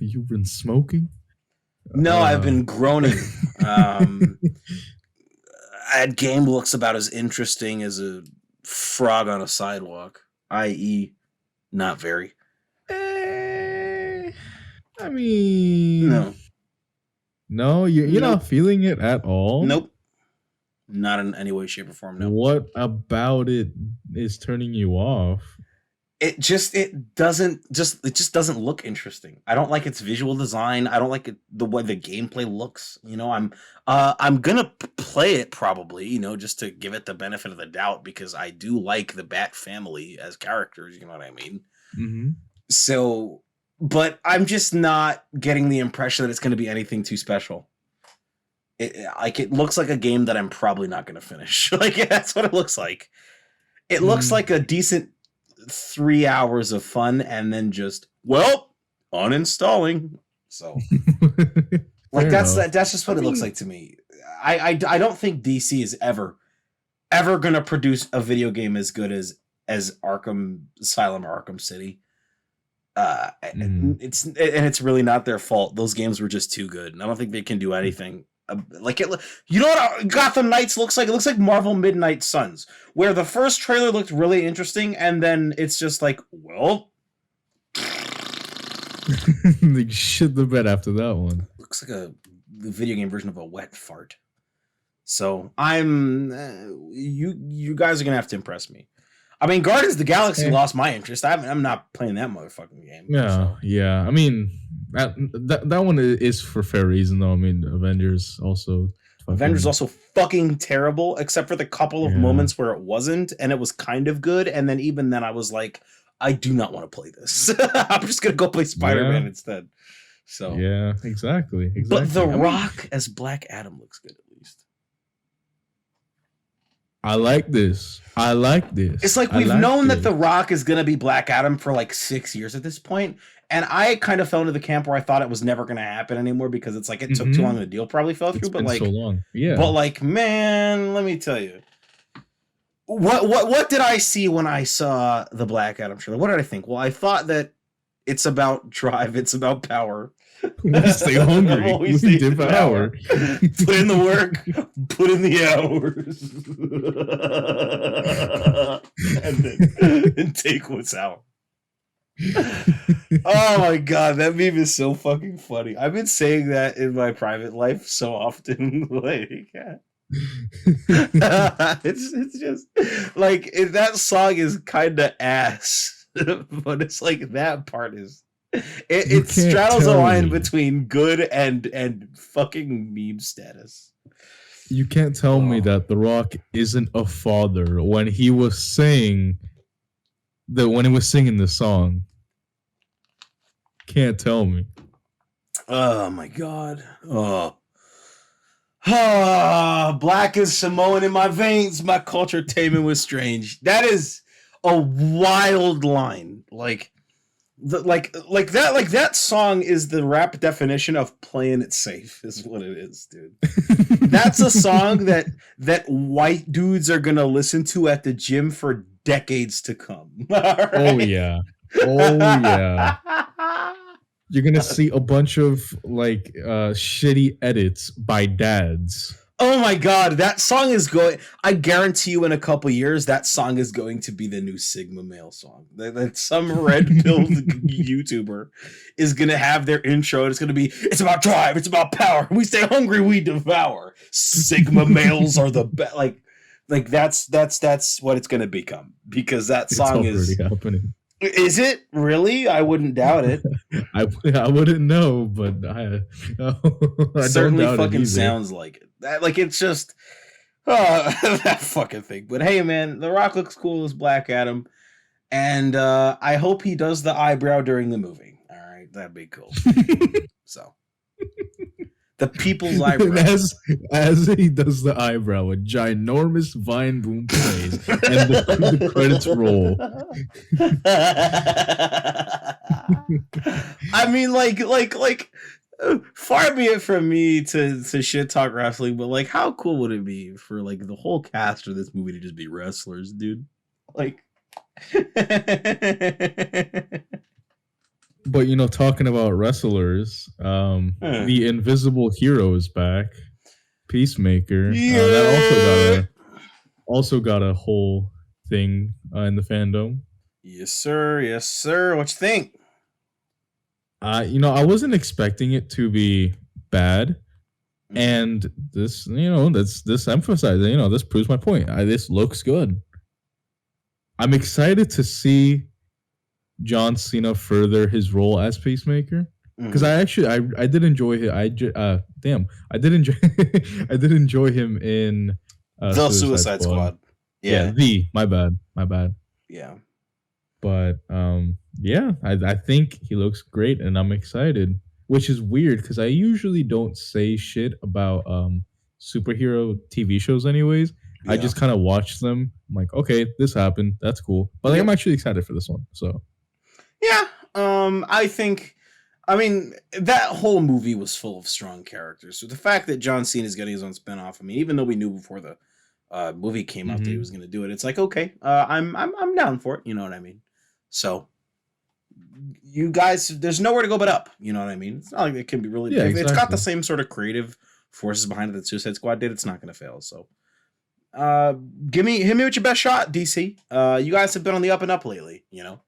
You've been smoking? No, I've been groaning. That game looks about as interesting as a frog on a sidewalk, i.e., not very. I mean, no, you're not feeling it at all. Nope, not in any way, shape, or form. No. What about it is turning you off? It just doesn't look interesting. I don't like its visual design. I don't like the way the gameplay looks. I'm gonna play it probably, just to give it the benefit of the doubt because I do like the Bat family as characters. You know what I mean? So, but I'm just not getting the impression that it's going to be anything too special. It looks like a game that I'm probably not going to finish. That's what it looks like. It looks like a decent 3 hours of fun and then just uninstalling. So that's just what it looks like to me. I don't think DC is ever gonna produce a video game as good as Arkham Asylum or Arkham City. It's really not their fault. Those games were just too good, and I don't think they can do anything like it. You know what Gotham Knights looks like? It looks like Marvel Midnight Suns, where the first trailer looked really interesting, and then it's just like, well, like shit the bed after that one. Looks like the video game version of a wet fart. So I'm you guys are gonna have to impress me. I mean, Guardians of the Galaxy lost my interest. I'm not playing that motherfucking game. Yeah, so. yeah. I mean, that one is for fair reason though. I mean, Avengers also fucking terrible, except for the couple of moments where it wasn't, and it was kind of good. And then even then, I was like, I do not want to play this. I'm just gonna go play Spider-Man instead. So yeah, exactly. But The Rock as Black Adam looks good at least. I like this. It's like we've known that The Rock is gonna be Black Adam for like 6 years at this point, and I kind of fell into the camp where I thought it was never gonna happen anymore because it's like it took too long and the deal probably fell through. But like, so long. Yeah. But like, man, let me tell you. What did I see when I saw the Black Adam trailer? What did I think? Well, I thought that it's about drive, it's about power. We stay hungry. We devour. Put in the work, put in the hours, and take what's out. Oh my god, that meme is so fucking funny. I've been saying that in my private life so often. Like, it's just like that song is kind of ass, but it's like that part is it straddles a line between good and fucking meme status. You can't tell me that The Rock isn't a father when he was singing the song. Can't tell me. Oh my god. Black is Samoan in my veins. My culture taming was strange. That is a wild line. Like that song is the rap definition of playing it safe, is what it is, dude. That's a song that white dudes are gonna listen to at the gym for decades to come. Right? Oh yeah. You're gonna see a bunch of like shitty edits by dads. Oh my god, that song is going. I guarantee you, in a couple years, that song is going to be the new Sigma male song. That some red-pilled YouTuber is gonna have their intro, and it's gonna be, it's about drive, it's about power. We stay hungry, we devour. Sigma males are the best. Like that's what it's gonna become, because that song is already happening. Is it really? I wouldn't doubt it. I wouldn't know, but I certainly fucking sounds like it. Like it's just that fucking thing. But hey, man, The Rock looks cool as Black Adam, and I hope he does the eyebrow during the movie. All right, that'd be cool. So. The people's eyebrow. As he does the eyebrow, a ginormous vine boom plays, and the credits roll. I mean, like, far be it from me to shit talk wrestling, but like, how cool would it be for like the whole cast of this movie to just be wrestlers, dude? Like. But you know, talking about wrestlers, the Invisible Hero is back. Peacemaker. That also got a whole thing in the fandom. Yes, sir. Yes, sir. What you think? You know, I wasn't expecting it to be bad, and this, you know, this emphasizes, you know, this proves my point. This looks good. I'm excited to see John Cena further his role as Peacemaker, because I did enjoy him. I did enjoy him in the Suicide Squad. Yeah, my bad. Yeah, but yeah, I think he looks great, and I'm excited. Which is weird because I usually don't say shit about superhero TV shows, anyways. Yeah. I just kind of watch them. I'm like, okay, this happened. That's cool. But like, I'm actually excited for this one. So. Yeah, I mean, that whole movie was full of strong characters. So the fact that John Cena is getting his own spinoff, I mean, even though we knew before the movie came out that he was going to do it, it's like, okay, I'm down for it. You know what I mean? So you guys, there's nowhere to go but up. You know what I mean? It's not like it can be really. Yeah, exactly. It's got the same sort of creative forces behind it that Suicide Squad did, it's not going to fail. So, hit me with your best shot, DC. You guys have been on the up and up lately, you know.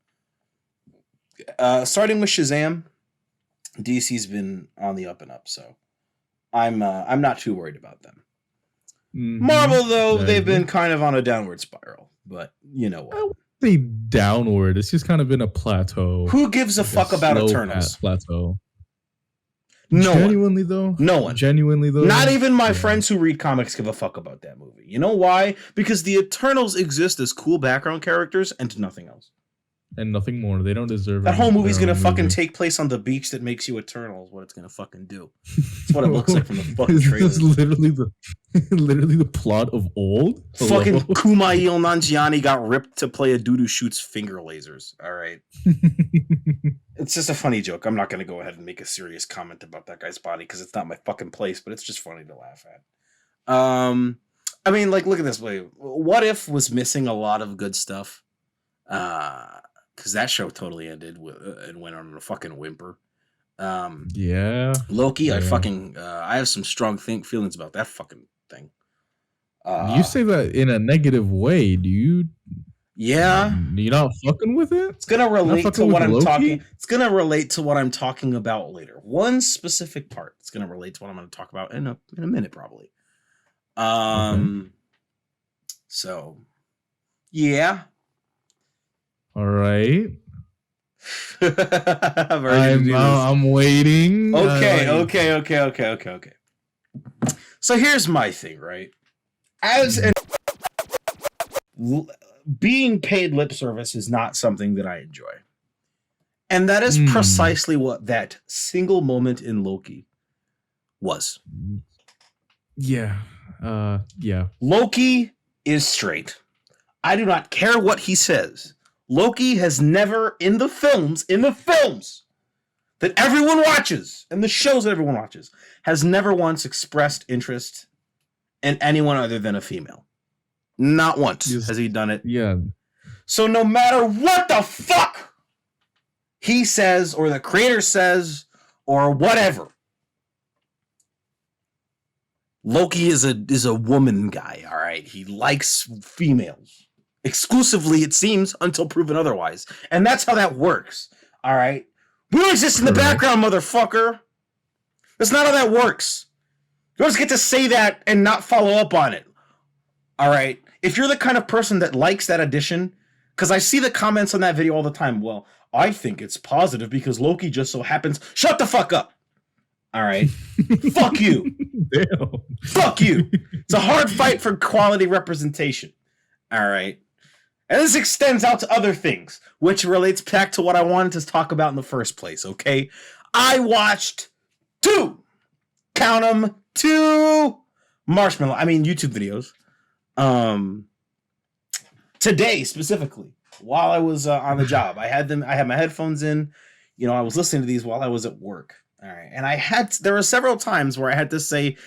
Starting with Shazam, DC's been on the up and up, so I'm not too worried about them. Mm-hmm. Marvel, though, they've been kind of on a downward spiral, but you know what? I wouldn't say downward. It's just kind of been a plateau. Who gives a fuck about Eternals? Plateau. No genuinely one. Though. No one. Genuinely though. Not even my friends who read comics give a fuck about that movie. You know why? Because the Eternals exist as cool background characters and nothing else. And nothing more. They don't deserve that whole movie's gonna fucking take place on the beach that makes you eternal. Is what it's gonna fucking do. That's what it looks like from the fucking trailer. This is literally the plot of Old. Fucking Kumail Nanjiani got ripped to play a dude who shoots finger lasers. All right. It's just a funny joke. I'm not gonna go ahead and make a serious comment about that guy's body because it's not my fucking place. But it's just funny to laugh at. I mean, like, look at this way. What If was missing a lot of good stuff. Because that show totally ended and went on a fucking whimper. Yeah. Loki, yeah. I have some strong feelings about that fucking thing. You say that in a negative way. Do you? Yeah. You're not fucking with it? It's gonna relate to what I'm talking. It's gonna relate to what I'm talking about later. One specific part. It's gonna relate to what I'm gonna talk about in a minute, probably. Okay. So, yeah. All right. I'm waiting. Okay. So here's my thing, right? Being paid lip service is not something that I enjoy. And that is precisely what that single moment in Loki was. Yeah. Yeah. Loki is straight. I do not care what he says. Loki has never, in the films that everyone watches, and the shows that everyone watches, has never once expressed interest in anyone other than a female. Not once has he done it. Yeah. So no matter what the fuck he says, or the creator says, or whatever, Loki is a woman guy, all right? He likes females. Exclusively, it seems, until proven otherwise. And that's how that works. All right? We don't exist in the background, motherfucker. That's not how that works. You just get to say that and not follow up on it. All right? If you're the kind of person that likes that addition, because I see the comments on that video all the time, well, I think it's positive because Loki just so happens... Shut the fuck up. All right? Fuck you. Damn. Fuck you. It's a hard fight for quality representation. All right? And this extends out to other things, which relates back to what I wanted to talk about in the first place, okay? I watched two YouTube videos. Today, specifically, while I was on the job. I had my headphones in. You know, I was listening to these while I was at work. All right. And there were several times where I had to say,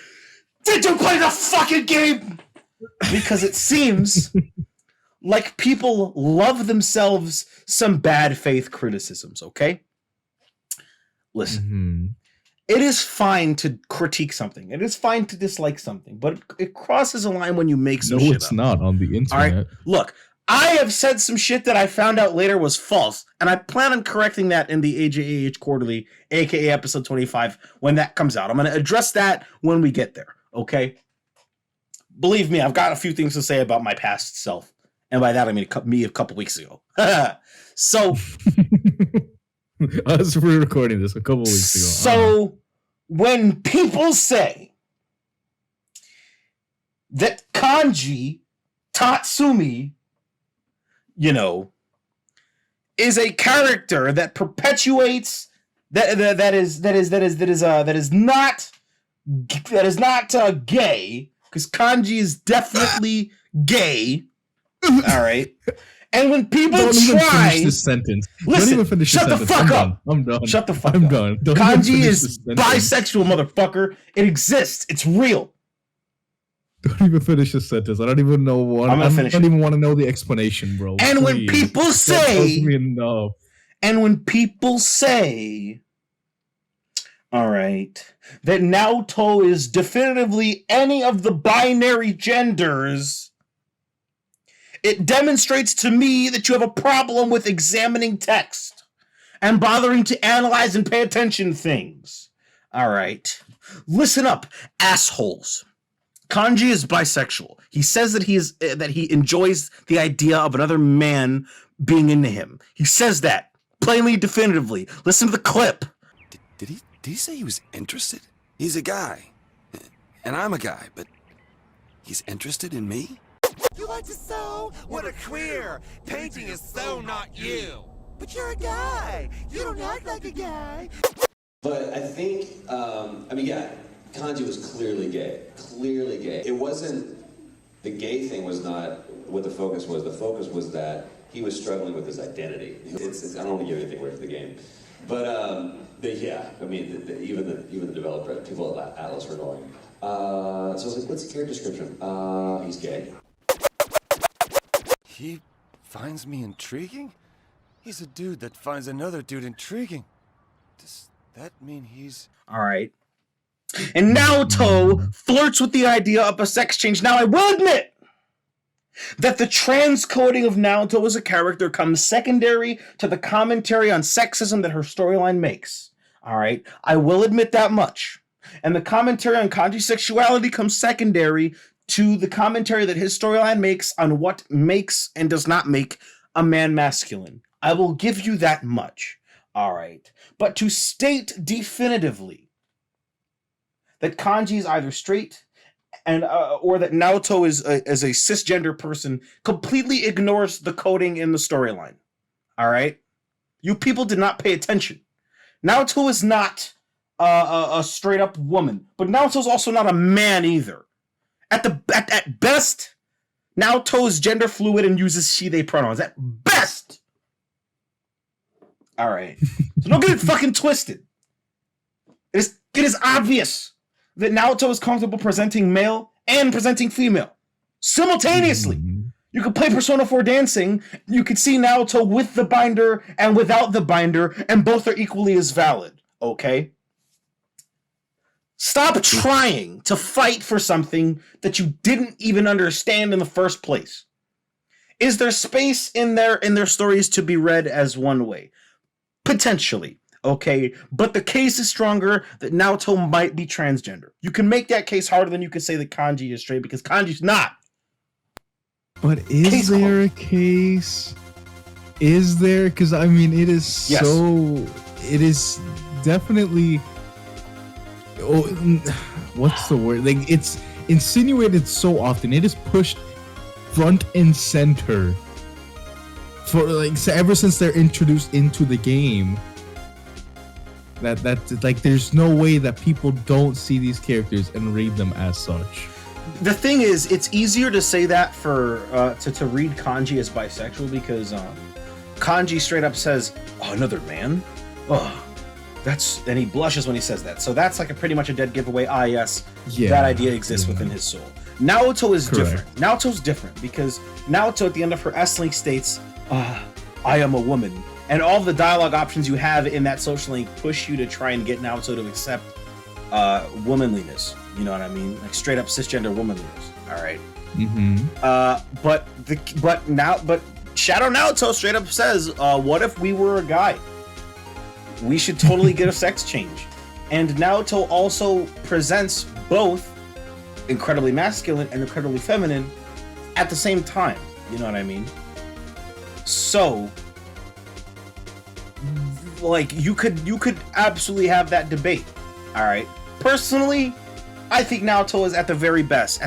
did you play the fucking game? Because it seems... like people love themselves some bad faith criticisms, okay? Listen, It is fine to critique something. It is fine to dislike something, but it crosses a line when you make some shit up. No, it's not on the internet. All right, look, I have said some shit that I found out later was false, and I plan on correcting that in the AJAH Quarterly, aka episode 25, when that comes out. I'm going to address that when we get there, okay? Believe me, I've got a few things to say about my past self. And by that, I mean me a couple weeks ago. So... Us we're recording this a couple weeks ago. So, when people say that Kanji Tatsumi, you know, is a character that perpetuates that is not gay, because Kanji is definitely gay. All right. And when people finish this sentence. Listen, shut the fuck up. I'm done. Shut the fuck up. I'm done. Kanji is bisexual, motherfucker. It exists. It's real. Don't even finish this sentence. I don't even know what. I don't even want to know the explanation, bro. And when people say, All right. That Naoto is definitively any of the binary genders, it demonstrates to me that you have a problem with examining text and bothering to analyze and pay attention to things. All right. Listen up, assholes. Kanji is bisexual. He says that he enjoys the idea of another man being into him. He says that plainly, definitively. Listen to the clip. Did he say he was interested? He's a guy, and I'm a guy, but he's interested in me? You like to sew? What a queer! Painting is so not you. But you're a guy. You don't act like a guy. But I think, Kanji was clearly gay. Clearly gay. It wasn't, the gay thing was not what the focus was. The focus was that he was struggling with his identity. I don't want to give anything away from the game. But, even the developer, people at Atlas were going. So I was like, what's the character description? He's gay. He finds me intriguing? He's a dude that finds another dude intriguing. Does that mean he's... All right. And Naoto flirts with the idea of a sex change. Now, I will admit that the transcoding of Naoto as a character comes secondary to the commentary on sexism that her storyline makes. All right. I will admit that much. And the commentary on Kanji's sexuality comes secondary to the commentary that his storyline makes on what makes and does not make a man masculine. I will give you that much. All right. But to state definitively that Kanji is either straight and or that Naoto is a cisgender person completely ignores the coding in the storyline. All right? You people did not pay attention. Naoto is not a straight up woman, but Naoto is also not a man either. At best, Naoto is gender fluid and uses she/they pronouns. At best. All right. So don't get it fucking twisted. It is obvious that Naoto is comfortable presenting male and presenting female simultaneously. You could play Persona 4 Dancing. You could see Naoto with the binder and without the binder, and both are equally as valid. Okay? Stop trying to fight for something that you didn't even understand in the first place. Is there space in their stories to be read as one way? Potentially. Okay, but the case is stronger that Naoto might be transgender. You can make that case harder than you can say that Kanji is straight, because Kanji's not. But is there a case? Is there? Because I mean, it is Yes. it is definitely. Oh, what's the word? Like, it's insinuated so often. It is pushed front and center for ever since they're introduced into the game. That's like, there's no way that people don't see these characters and read them as such. The thing is, it's easier to say that for to read Kanji as bisexual, because Kanji straight up says, "Oh, another man? Oh, that's..." And he blushes when he says that. So that's like pretty much a dead giveaway. Ah, yes, that idea exists within his soul. Naoto is different. Naoto's different because Naoto at the end of her S-Link states, "I am a woman." And all the dialogue options you have in that social link push you to try and get Naoto to accept womanliness. You know what I mean? Like straight up cisgender womanliness. All right. But Shadow Naoto straight up says, "What if we were a guy? We should totally get a sex change." And Naoto also presents both incredibly masculine and incredibly feminine at the same time. You know what I mean? So, like, you could absolutely have that debate. All right. Personally, I think Naoto is at the very best,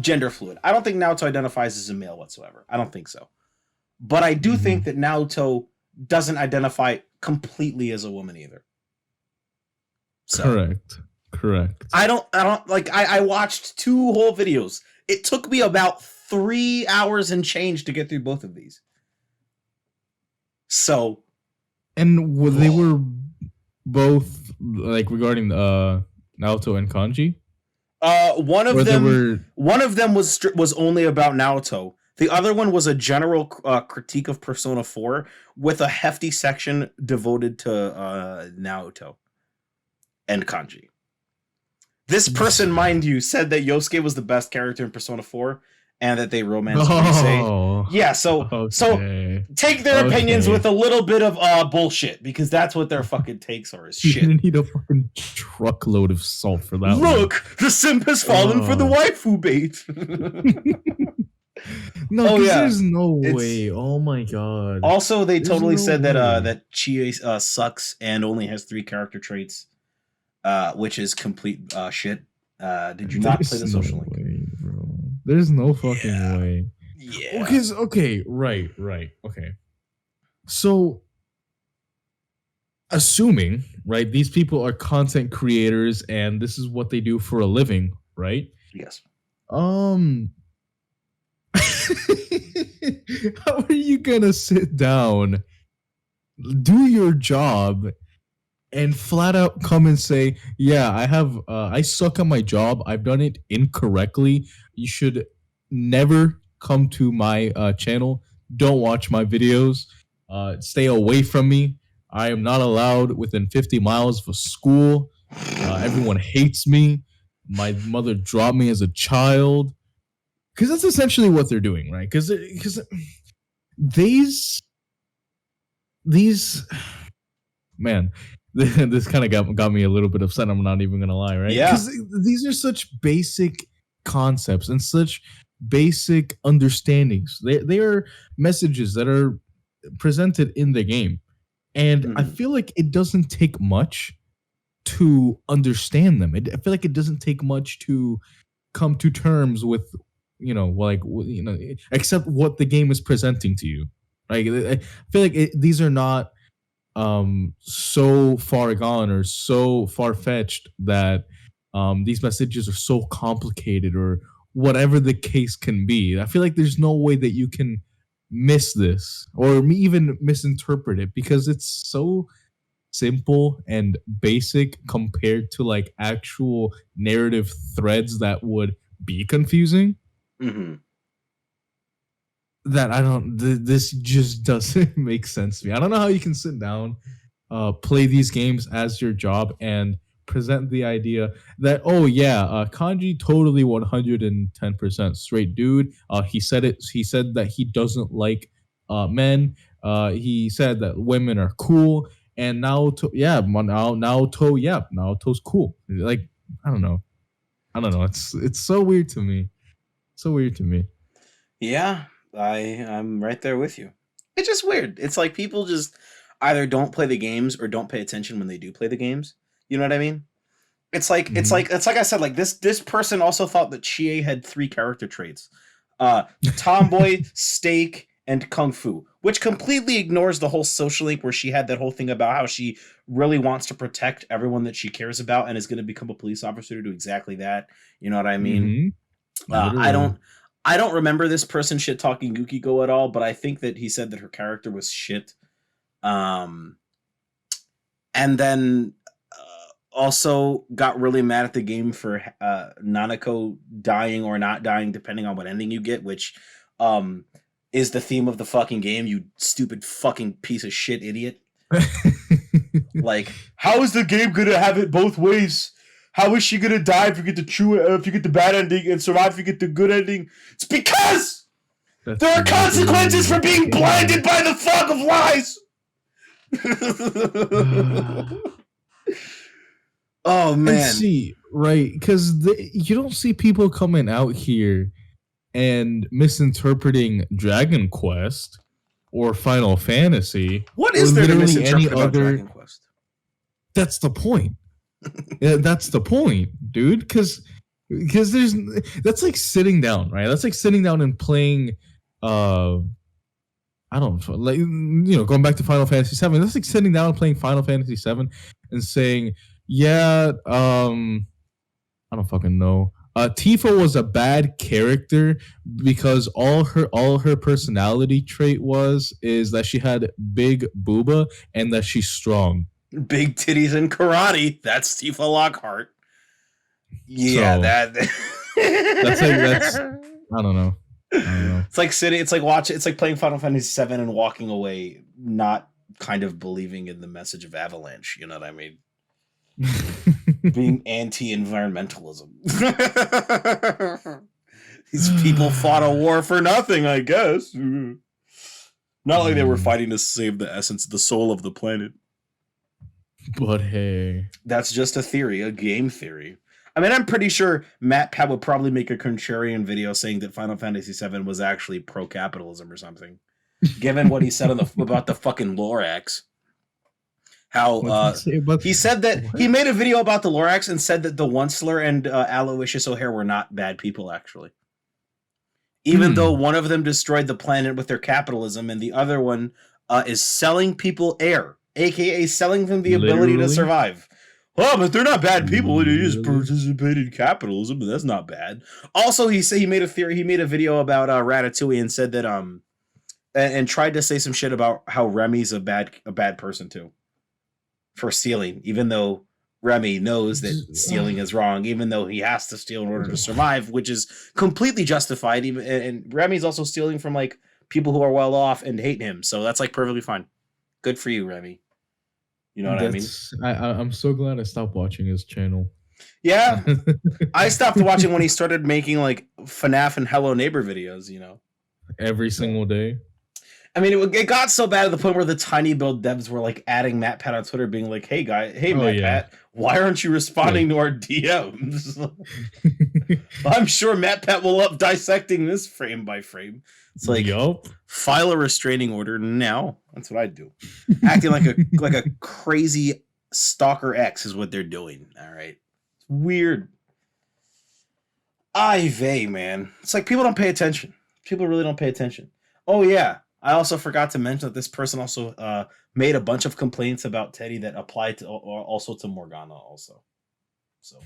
gender fluid. I don't think Naoto identifies as a male whatsoever. I don't think so. But I do think that Naoto doesn't identify completely as a woman either. So, Correct. I watched 2 whole videos. It took me about 3 hours and change to get through both of these. So, and they were both like regarding Naoto and Kanji. One of them was only about Naoto. The other one was a general critique of Persona 4 with a hefty section devoted to Naoto and Kanji. This person, mind you, said that Yosuke was the best character in Persona 4 and that they romanced Rise. Yeah, so take their opinions with a little bit of bullshit, because that's what their fucking takes are, is shit. You need a fucking truckload of salt for that. Look, the simp has fallen for the waifu bait. No, there's no way. Oh my god. Also, they totally said that Chie sucks and only has 3 character traits, which is complete shit. Did you not play the social link? Bro. There's no fucking way. Yeah. Because right. Okay. So, assuming, right, these people are content creators and this is what they do for a living, right? Yes. How are you gonna sit down, do your job, and flat out come and say, yeah, I suck at my job, I've done it incorrectly, you should never come to my channel, don't watch my videos, stay away from me, I am not allowed within 50 miles of a school, everyone hates me, my mother dropped me as a child. Because that's essentially what they're doing, right? Because these man, this kind of got me a little bit upset. I'm not even gonna lie, right? Yeah. Because these are such basic concepts and such basic understandings. They are messages that are presented in the game, and I feel like it doesn't take much to understand them. I feel like it doesn't take much to come to terms with, except what the game is presenting to you. Like, I feel like these are not so far gone or so far fetched that these messages are so complicated or whatever the case can be. I feel like there's no way that you can miss this or even misinterpret it, because it's so simple and basic compared to like actual narrative threads that would be confusing. That this just doesn't make sense to me. I don't know how you can sit down, play these games as your job and present the idea that, Kanji totally 110% straight dude. He said that he doesn't like men. He said that women are cool, and Naoto's cool. Like, I don't know. It's so weird to me. Yeah, I'm right there with you. It's just weird. It's like people just either don't play the games or don't pay attention when they do play the games. You know what I mean? It's like it's like I said, like this person also thought that Chie had 3 character traits. Tomboy, steak, and kung fu, which completely ignores the whole social link where she had that whole thing about how she really wants to protect everyone that she cares about and is going to become a police officer to do exactly that. You know what I mean? I don't remember this person shit talking Yukiko at all, but I think that he said that her character was shit. And then also got really mad at the game for Nanako dying or not dying, depending on what ending you get, which is the theme of the fucking game, you stupid fucking piece of shit idiot. Like, how is the game gonna have it both ways? How is she gonna die if you get the bad ending and survive if you get the good ending? It's because there are consequences for being blinded by the fog of lies. Oh man, and see, right? Because you don't see people coming out here and misinterpreting Dragon Quest or Final Fantasy. What is there to misinterpret about Dragon Quest? That's the point. Yeah, that's the point, dude. Because that's like sitting down, right? That's like sitting down and playing. I don't know, like, going back to Final Fantasy VII. That's like sitting down and playing Final Fantasy VII and saying, "Yeah, I don't fucking know. Tifa was a bad character because all her personality trait is that she had big booba and that she's strong." Big titties and karate. That's Tifa Lockhart. Yeah, so, that's I don't know. It's like sitting. It's like watching. It's like playing Final Fantasy VII and walking away, not kind of believing in the message of Avalanche. You know what I mean? Being anti-environmentalism. These people fought a war for nothing, I guess. Not like they were fighting to save the essence, the soul of the planet. But hey, that's just a theory, a game theory. I mean, I'm pretty sure Matt Pat would probably make a contrarian video saying that Final Fantasy VII was actually pro-capitalism or something, given what he said about the fucking Lorax. How he said that he made a video about the Lorax and said that the Onceler and Aloysius O'Hare were not bad people, actually. Even though one of them destroyed the planet with their capitalism and the other one is selling people air, aka selling them the ability to survive. Oh, but they're not bad people. They just participate in capitalism, but that's not bad. Also, he made a video about Ratatouille and said that and tried to say some shit about how Remy's a bad person too for stealing, even though Remy knows that stealing is wrong, even though he has to steal in order to survive, which is completely justified. Even and Remy's also stealing from like people who are well off and hate him, so that's like perfectly fine. Good for you, Remy. You know what I mean? I'm so glad I stopped watching his channel. Yeah, I stopped watching when he started making like FNAF and Hello Neighbor videos. You know, every single day. I mean, it got so bad at the point where the tiny build devs were like adding Matt Pat on Twitter, being like, "Hey Matt Pat, why aren't you responding to our DMs?" I'm sure Matt Pat will up dissecting this frame by frame. It's like, file a restraining order now. That's what I do. Acting like a crazy stalker X is what they're doing. All right, it's weird. Vey, man. It's like people don't pay attention. People really don't pay attention. Oh yeah. I also forgot to mention that this person also made a bunch of complaints about Teddy that applied to also to Morgana also. So,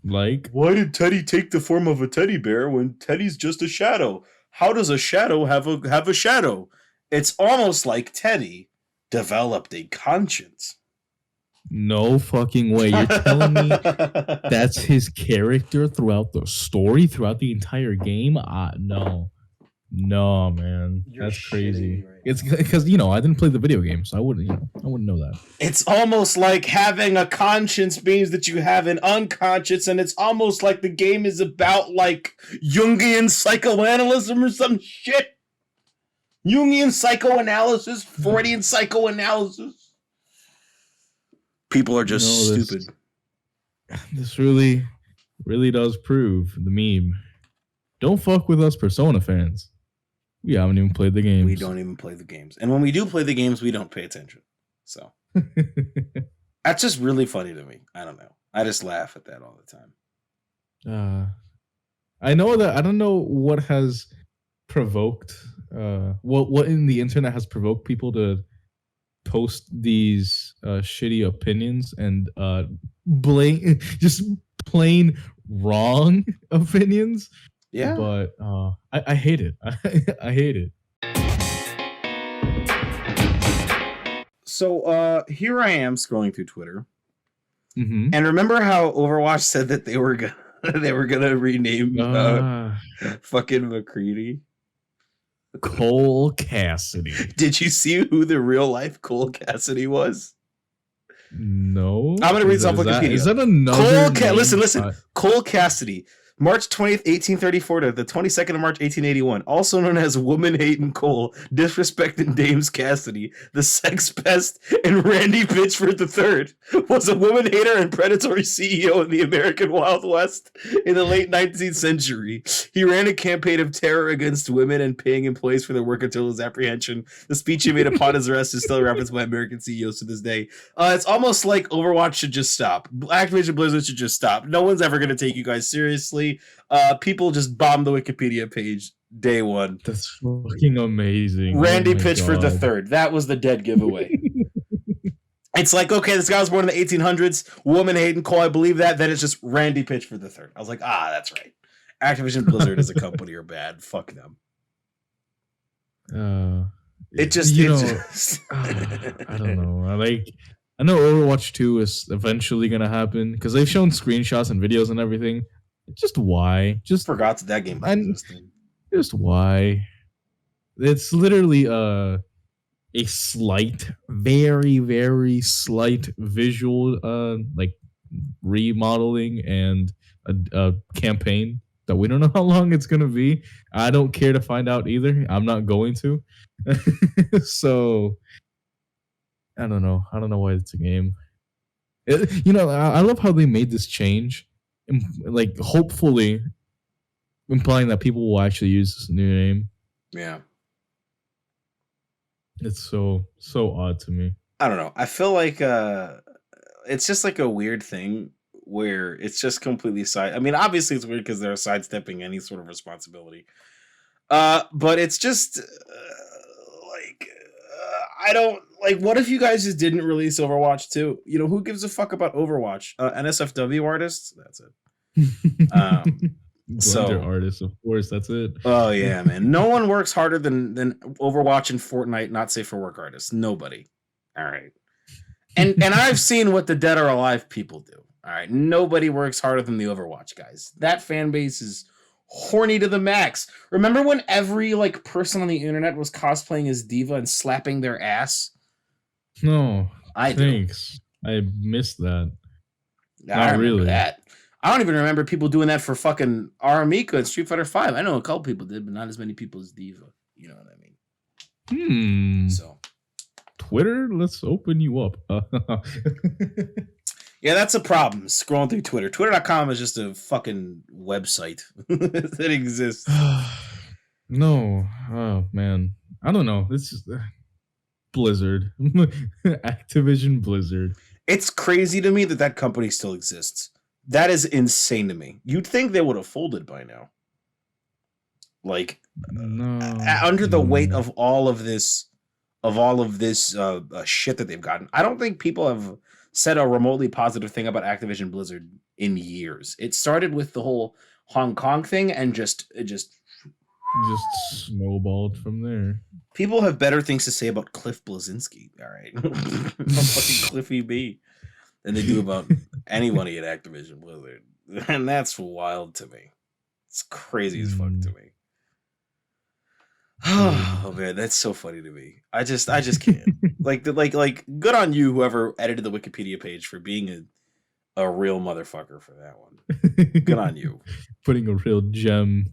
like, why did Teddy take the form of a teddy bear when Teddy's just a shadow? How does a shadow have a shadow? It's almost like Teddy developed a conscience. No fucking way. You're telling me that's his character throughout the story, throughout the entire game? No, man, that's crazy. Right, it's because I didn't play the video game, so I wouldn't know that. It's almost like having a conscience means that you have an unconscious, and it's almost like the game is about like Jungian psychoanalysis or some shit. Jungian psychoanalysis, Freudian psychoanalysis. People are just stupid. This really does prove the meme. Don't fuck with us Persona fans. We haven't even played the games. We don't even play the games. And when we do play the games, we don't pay attention. So that's just really funny to me. I don't know. I just laugh at that all the time. I know that I don't know what has provoked what in the internet has provoked people to post these shitty opinions and just plain wrong opinions. Yeah, but I hate it. I hate it. So here I am scrolling through Twitter, and remember how Overwatch said that they were gonna rename fucking McCready Cole Cassidy. Did you see who the real life Cole Cassidy was? No, I'm gonna read this off Wikipedia. Is that another? Listen. Cole Cassidy. March 20th, 1834 to the 22nd of March, 1881, also known as Woman Hating Cole, Disrespecting Dames Cassidy, the Sex Pest, and Randy Pitchford III, was a woman hater and predatory CEO in the American Wild West in the late 19th century. He ran a campaign of terror against women and paying employees for their work until his apprehension. The speech he made upon his arrest is still referenced by American CEOs to this day. It's almost like Overwatch should just stop. Activision Blizzard should just stop. No one's ever going to take you guys seriously. People just bombed the Wikipedia page day one. That's fucking amazing. Randy Pitchford III. That was the dead giveaway. It's like, okay, this guy was born in the 1800s. Woman hating Cole, I believe that. Then it's just Randy Pitchford III. I was like, that's right. Activision Blizzard as a company are bad. Fuck them. I don't know. I know Overwatch 2 is eventually gonna happen because they've shown screenshots and videos and everything. Just why? Just forgot that game existed. Just why? It's literally a slight, very, very slight visual like remodeling and a campaign that we don't know how long it's gonna be. I don't care to find out either. I'm not going to. So I don't know. I don't know why it's a game. I love how they made this change, like hopefully implying that people will actually use this new name. Yeah. It's so odd to me. I don't know. I feel like it's just like a weird thing where it's just completely side. I mean, obviously it's weird because they're sidestepping any sort of responsibility. But it's just I don't like. What if you guys just didn't release Overwatch 2? You know, who gives a fuck about Overwatch? NSFW artists. That's it. Blender artists, of course. That's it. Oh yeah, man. No one works harder than Overwatch and Fortnite. Not safe for work artists. Nobody. All right. And I've seen what the dead or alive people do. All right. Nobody works harder than the Overwatch guys. That fan base is horny to the max. Remember when every like person on the internet was cosplaying as Diva and slapping their ass? No. I thanks. I missed that. Not really. That. I don't even remember people doing that for fucking Aramika and Street Fighter 5. I know a couple people did, but not as many people as Diva. You know what I mean? So Twitter, let's open you up. Yeah, that's a problem. Scrolling through Twitter. Twitter.com is just a fucking website that exists. No. Oh, man. I don't know. This is Blizzard. Activision Blizzard. It's crazy to me that company still exists. That is insane to me. You'd think they would have folded by now. Like, under the weight of all of this shit that they've gotten. I don't think people have said a remotely positive thing about Activision Blizzard in years. It started with the whole Hong Kong thing and it just snowballed from there. People have better things to say about Cliff Blazinski, all right? Fucking Cliffy B, than they do about anybody at Activision Blizzard. And that's wild to me. It's crazy as fuck to me. Oh man, that's so funny to me. I just can't. like good on you, whoever edited the Wikipedia page, for being a real motherfucker for that one. Good on you. Putting a real gem.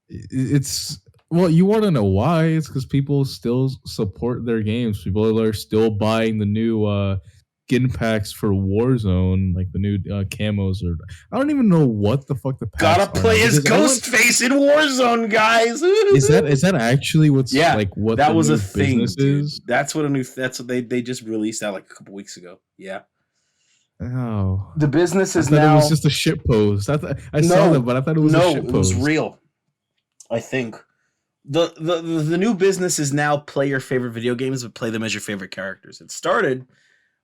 It's well, you want to know why? It's because people still support their games. People are still buying the new skin packs for Warzone, like the new camos. Or I don't even know what the fuck the packs gotta play as Ghostface in Warzone, guys. Is that actually what's like what that the was new a thing? business is? That's what they just released that like a couple weeks ago. Yeah. Oh, the business is now. It was just a shit post. I saw that, but I thought it was a shit post. It was real. I think the new business is now play your favorite video games, but play them as your favorite characters. It started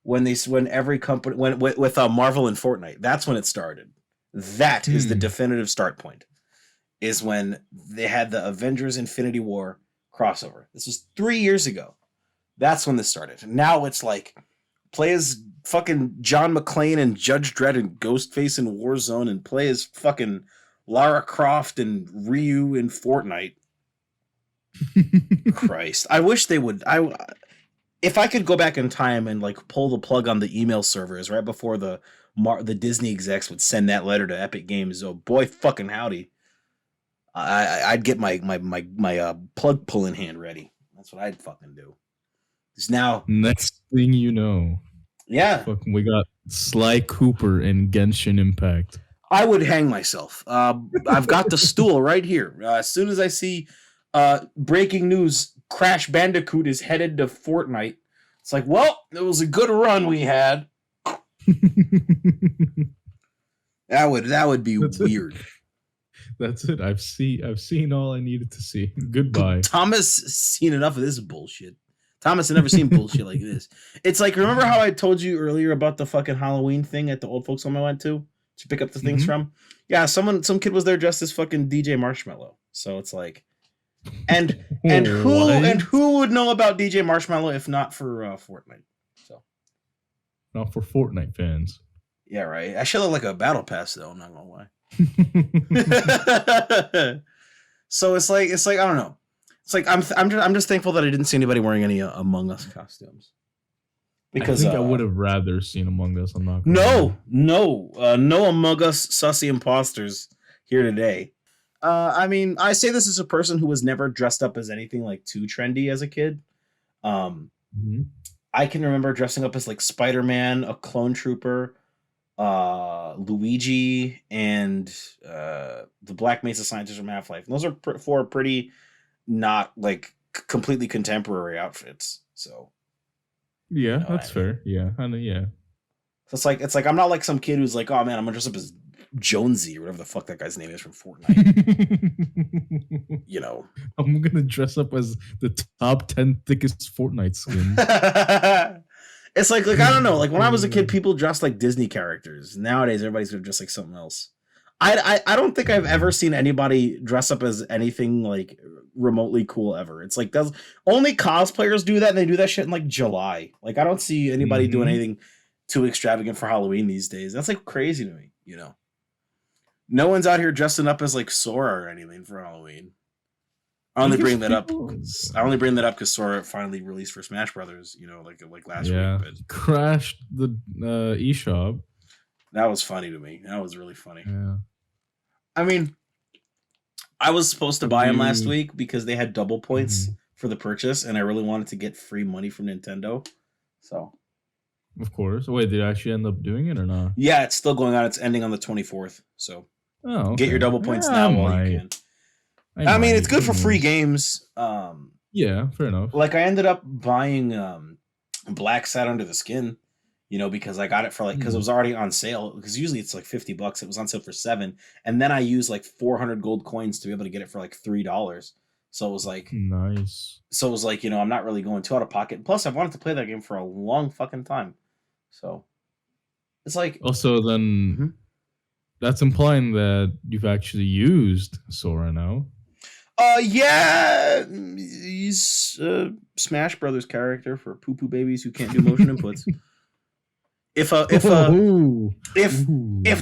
when every company went with Marvel and Fortnite. That's when it started. That is the definitive start point. Is when they had the Avengers Infinity War crossover. This was 3 years ago. That's when this started. Now it's like play as fucking John McClane and Judge Dredd and Ghostface in Warzone, and play as fucking Lara Croft and Ryu in Fortnite. Christ. I wish they would. If I could go back in time and like pull the plug on the email servers right before the Disney execs would send that letter to Epic Games, oh boy, fucking howdy. I'd get my plug pulling hand ready. That's what I'd fucking do. Because now, next thing you know, yeah, fucking we got Sly Cooper in Genshin Impact. I would hang myself. I've got the stool right here. As soon as I see breaking news, Crash Bandicoot is headed to Fortnite. It's like, well, it was a good run we had. That would be That's weird. That's it. I've seen all I needed to see. Goodbye. Thomas has seen enough of this bullshit. Thomas has never seen bullshit like this. It's like, remember how I told you earlier about the fucking Halloween thing at the old folks home I went to pick up the things from? Yeah, some kid was there dressed as fucking DJ Marshmallow. So it's like, and who would know about DJ Marshmallow if not for Fortnite? So not for Fortnite fans. Yeah, right. I should look like a battle pass though. I'm not gonna lie. So it's like I don't know. It's like I'm just thankful that I didn't see anybody wearing any Among Us costumes. Because I think I would have rather seen Among Us. I'm not. No Among Us sussy imposters here today. I mean, I say this as a person who was never dressed up as anything like too trendy as a kid. I can remember dressing up as like Spider-Man, a clone trooper, Luigi, and the Black Mesa scientist from Half-Life. And those are four pretty not like completely contemporary outfits. So yeah, that's fair. Yeah, I know. Yeah, so it's like I'm not like some kid who's like, oh man, I'm gonna dress up as Jonesy or whatever the fuck that guy's name is from Fortnite. You know, I'm gonna dress up as the top 10 thickest Fortnite skins. It's like I don't know. Like when I was a kid, people dressed like Disney characters. Nowadays, everybody's gonna dress like something else. I don't think I've ever seen anybody dress up as anything like remotely cool ever. It's like does only cosplayers do that, and they do that shit in like July. Like I don't see anybody doing anything too extravagant for Halloween these days. That's like crazy to me, you know. No one's out here dressing up as like Sora or anything for Halloween. I only bring that up because Sora finally released for Smash Brothers, you know, like last week. But crashed the eShop. That was funny to me. That was really funny. Yeah. I mean, I was supposed to buy them last week because they had double points for the purchase, and I really wanted to get free money from Nintendo. So, of course. Wait, did I actually end up doing it or not? Yeah, it's still going on. It's ending on the 24th. So, okay. Get your double points now while you can. I mean, it's good for free games. Yeah, fair enough. Like I ended up buying Black Sat Under the Skin, you know, because I got it for like because it was already on sale. Because usually it's like $50. It was on sale for $7, and then I used like 400 gold coins to be able to get it for like $3. So it was like nice. So it was like, you know, I'm not really going too out of pocket. Plus, I've wanted to play that game for a long fucking time. So it's like also then that's implying that you've actually used Sora now. Yeah, he's a Smash Brothers character for poo-poo babies who can't do motion inputs. If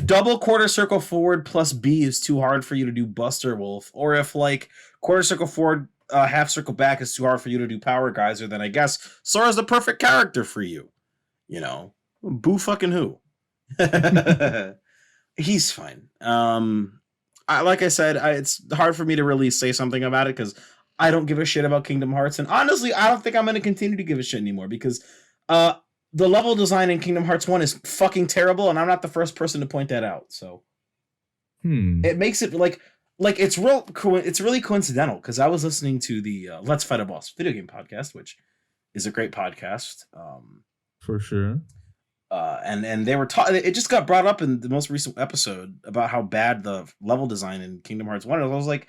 double quarter circle forward plus B is too hard for you to do Buster Wolf, or if like quarter circle forward half circle back is too hard for you to do Power Geyser, then I guess Sora's the perfect character for you. You know, boo fucking who? He's fine. Like I said, it's hard for me to really say something about it because I don't give a shit about Kingdom Hearts. And honestly, I don't think I'm going to continue to give a shit anymore because the level design in Kingdom Hearts 1 is fucking terrible, and I'm not the first person to point that out. So it makes it like it's really coincidental because I was listening to the Let's Fight a Boss video game podcast, which is a great podcast. For sure. And they were it just got brought up in the most recent episode about how bad the level design in Kingdom Hearts 1 is. I was like,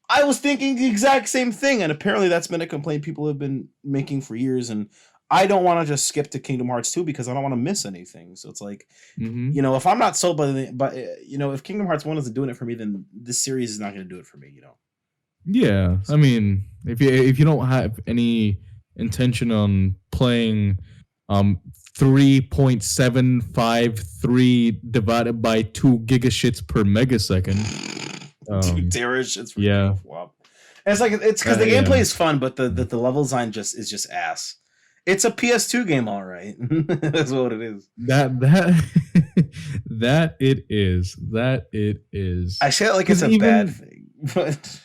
I was thinking the exact same thing, and apparently that's been a complaint people have been making for years, and I don't want to just skip to Kingdom Hearts 2 because I don't want to miss anything. So it's like, you know, if I'm not sold but you know, if Kingdom Hearts 1 isn't doing it for me, then this series is not going to do it for me, you know. Yeah, I mean, if you don't have any intention on playing 3.753 divided by 2 gigashits per megasecond. 2 terashits. Yeah. Wow. And it's like it's because the gameplay is fun, but the level design is just ass. It's a PS2 game, all right. That's what it is. That it is. That it is. I say it like it's a bad thing, but.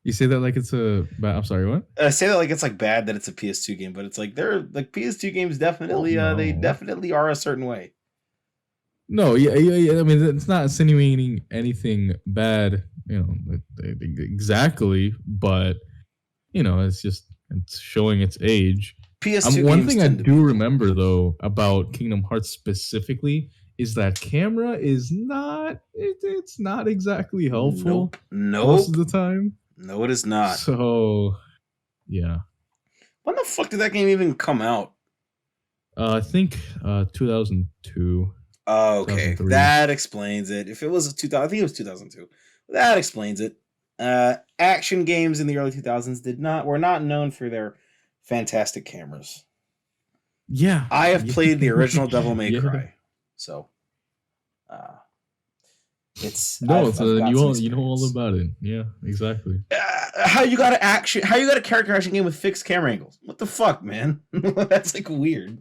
You say that like it's a bad. I'm sorry, what? I say that like it's like bad that it's a PS2 game, but it's like they're like PS2 games definitely they definitely are a certain way. No, yeah. I mean, it's not insinuating anything bad, you know, exactly, but you know, it's showing its age. PS2 one thing I do remember though about Kingdom Hearts specifically is that camera is not. It's not exactly helpful. Nope. Most of the time. No, it is not. So, yeah. When the fuck did that game even come out? I think 2002. Oh, okay. That explains it. If it was 2000, I think it was 2002. That explains it. Action games in the early 2000s were not known for their fantastic cameras. Yeah. I have played the original Devil May Cry. So, It's no, I've got you know all about it. Yeah, exactly. How you got a character action game with fixed camera angles? What the fuck, man? That's like weird.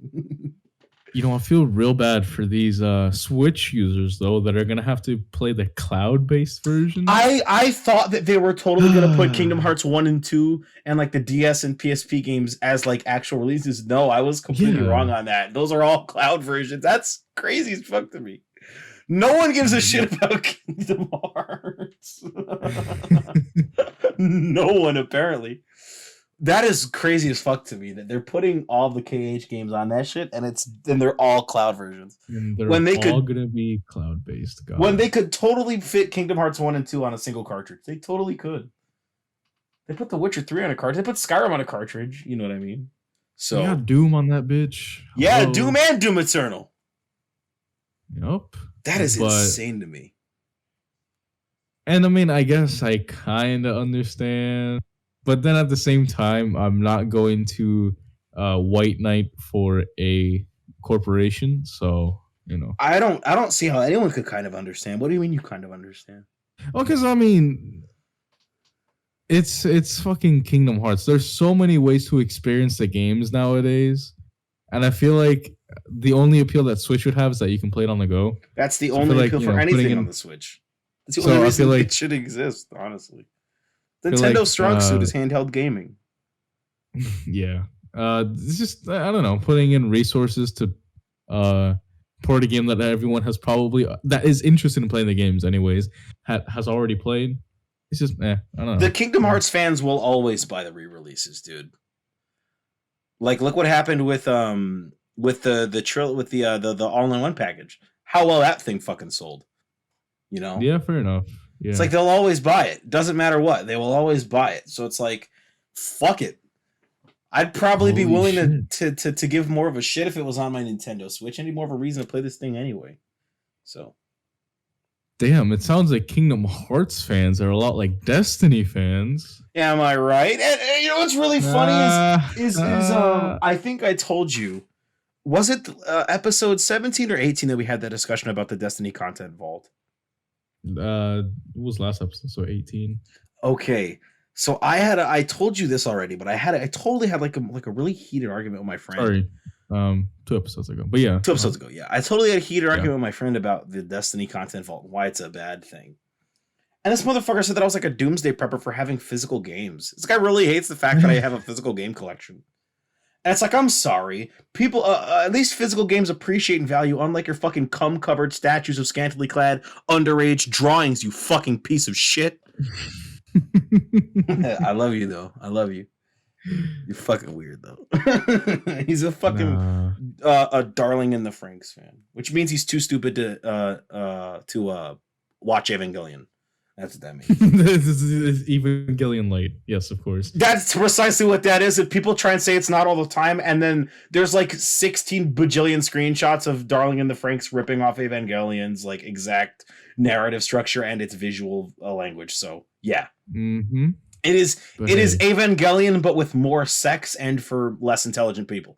You know, I feel real bad for these Switch users though that are gonna have to play the cloud-based version. I thought that they were totally gonna put Kingdom Hearts 1 and 2 and like the DS and PSP games as like actual releases. No, I was completely wrong on that. Those are all cloud versions. That's crazy as fuck to me. No one gives a shit about Kingdom Hearts. No one, apparently. That is crazy as fuck to me that they're putting all the KH games on that shit, and they're all cloud versions. And they're all gonna be cloud based. When they could totally fit Kingdom Hearts 1 and 2 on a single cartridge, they totally could. They put The Witcher 3 on a cartridge. They put Skyrim on a cartridge. You know what I mean? So yeah, Doom on that bitch. Yeah, Doom and Doom Eternal. Yep. That is insane to me. And I mean, I guess I kind of understand, but then at the same time, I'm not going to white knight for a corporation, so you know. I don't see how anyone could kind of understand. What do you mean you kind of understand? Well, because I mean, it's fucking Kingdom Hearts. There's so many ways to experience the games nowadays, and I feel like the only appeal that Switch would have is that you can play it on the go. That's the only appeal for anything on the Switch. That's the only reason it should exist, honestly. Nintendo's strong suit is handheld gaming. Yeah. It's just, I don't know, putting in resources to port a game that everyone has probably, that is interested in playing the games anyways, has already played. It's just, I don't know. The Kingdom Hearts fans will always buy the re-releases, dude. Like, look what happened with the all-in-one package. How well that thing fucking sold. You know? Yeah, fair enough. Yeah. It's like they'll always buy it. Doesn't matter what. They will always buy it. So it's like, fuck it. I'd probably be willing to give more of a shit if it was on my Nintendo Switch. Any more of a reason to play this thing anyway. So. Damn, it sounds like Kingdom Hearts fans are a lot like Destiny fans. Am I right? And you know what's really funny is I think I told you, was it episode 17 or 18 that we had that discussion about the Destiny content vault? It was last episode, so 18. Okay, so I told you this already, but I totally had like a really heated argument with my friend. Sorry, 2 episodes ago, but yeah, 2 episodes ago, yeah, I totally had a heated argument with my friend about the Destiny content vault and why it's a bad thing. And this motherfucker said that I was like a doomsday prepper for having physical games. This guy really hates the fact that I have a physical game collection. And it's like, I'm sorry. People, at least physical games appreciate and value, unlike your fucking cum-covered statues of scantily clad, underage drawings, you fucking piece of shit. I love you, though. I love you. You're fucking weird, though. He's a fucking a Darling in the Franxx fan, which means he's too stupid to watch Evangelion. That's what that means. This is Evangelion late. Yes, of course. That's precisely what that is. If people try and say it's not all the time, and then there's like 16 bajillion screenshots of Darling in the Franxx ripping off Evangelion's like exact narrative structure and its visual language. So yeah, it is Evangelion, but with more sex and for less intelligent people.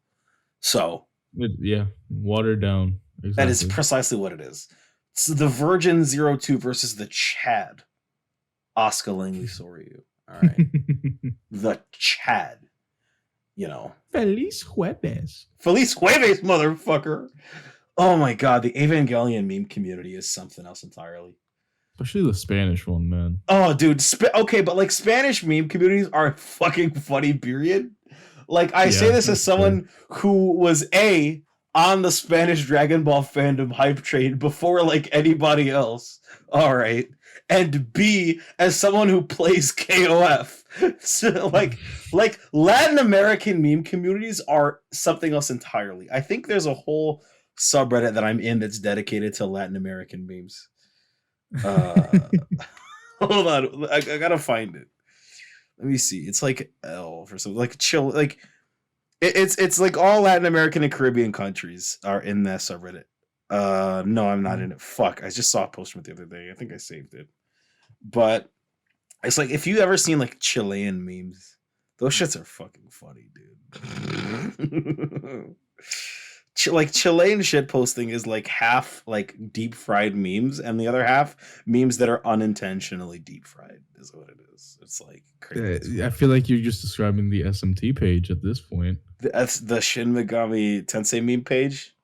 So yeah, watered down. Exactly. That is precisely what it is. It's the Virgin 02 versus the Chad. Oscar Langley Soryu. All right. The Chad. You know. Feliz Jueves. Feliz Jueves, motherfucker. Oh my god, the Evangelion meme community is something else entirely. Especially the Spanish one, man. Oh, dude. Okay, but like Spanish meme communities are fucking funny, period. Like, I say this as someone who was on the Spanish Dragon Ball fandom hype train before like anybody else. All right. And B, as someone who plays KOF. So like Latin American meme communities are something else entirely. I think there's a whole subreddit that I'm in that's dedicated to Latin American memes. Hold on. I gotta find it. Let me see. It's like L for something like chill. Like it's like all Latin American and Caribbean countries are in that subreddit. No, I'm not in it. Fuck. I just saw a post from it the other day. I think I saved it. But it's like if you ever seen like Chilean memes, those shits are fucking funny, dude. like Chilean shit posting is like half like deep fried memes, and the other half memes that are unintentionally deep fried. Is what it is. It's like crazy. I feel like you're just describing the SMT page at this point. That's the Shin Megami Tensei meme page.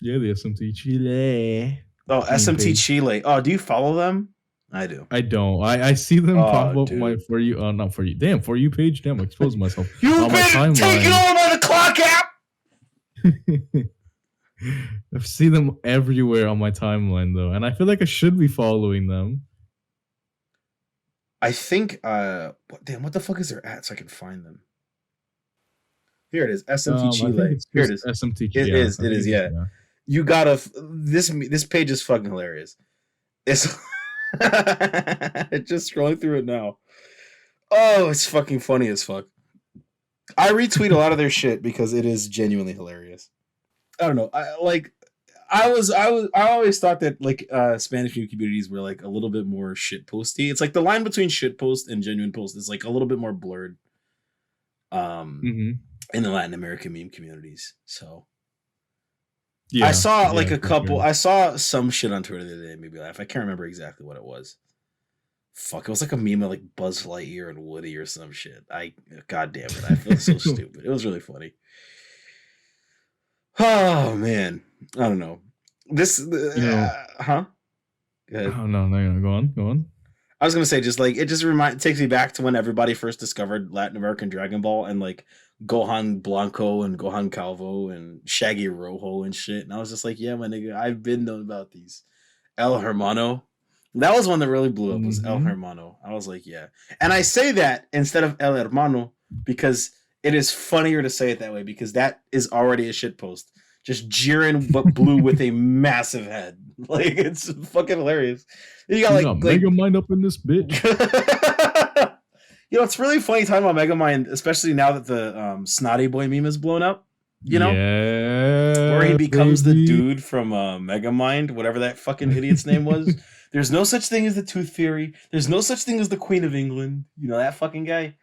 Yeah, the SMT Chile. Oh, SMT page. Chile. Oh, do you follow them? I do. I don't. I see them pop up my For You. Not For You. Damn, For You page. Damn, I exposed myself. You've been taken over by the clock app. I've seen them everywhere on my timeline though, and I feel like I should be following them. I think damn, what the fuck is their at so I can find them? Here it is, SMT Chile. Here it is. SMT Chile. It is, yeah. You gotta this page is fucking hilarious. It's just scrolling through it now. Oh, it's fucking funny as fuck. I retweet a lot of their shit because it is genuinely hilarious. I don't know. I always thought that like Spanish meme communities were like a little bit more shit posty. It's like the line between shit post and genuine post is like a little bit more blurred. In the Latin American meme communities. So yeah, I saw like a couple. Sure. I saw some shit on Twitter the other day that made me laugh. I can't remember exactly what it was. Fuck, it was like a meme of like Buzz Lightyear and Woody or some shit. God damn it, I feel so stupid. It was really funny. Oh man, I don't know. This, huh? Oh no, go on. I was gonna say, just like it takes me back to when everybody first discovered Latin American Dragon Ball and like Gohan Blanco and Gohan Calvo and Shaggy Rojo and shit. And I was just like, yeah, my nigga, I've been known about these. El Hermano. That was one that really blew up, was El Hermano. I was like, yeah. And I say that instead of El Hermano because it is funnier to say it that way because that is already a shit post. Just Jiren but blue with a massive head. Like, it's fucking hilarious. You got Mega Mind up in this bitch. You know, it's really funny talking about Megamind, especially now that the Snotty Boy meme is blown up. You know? Yeah, where he becomes the dude from Megamind, whatever that fucking idiot's name was. There's no such thing as the Tooth Fairy. There's no such thing as the Queen of England. You know, that fucking guy.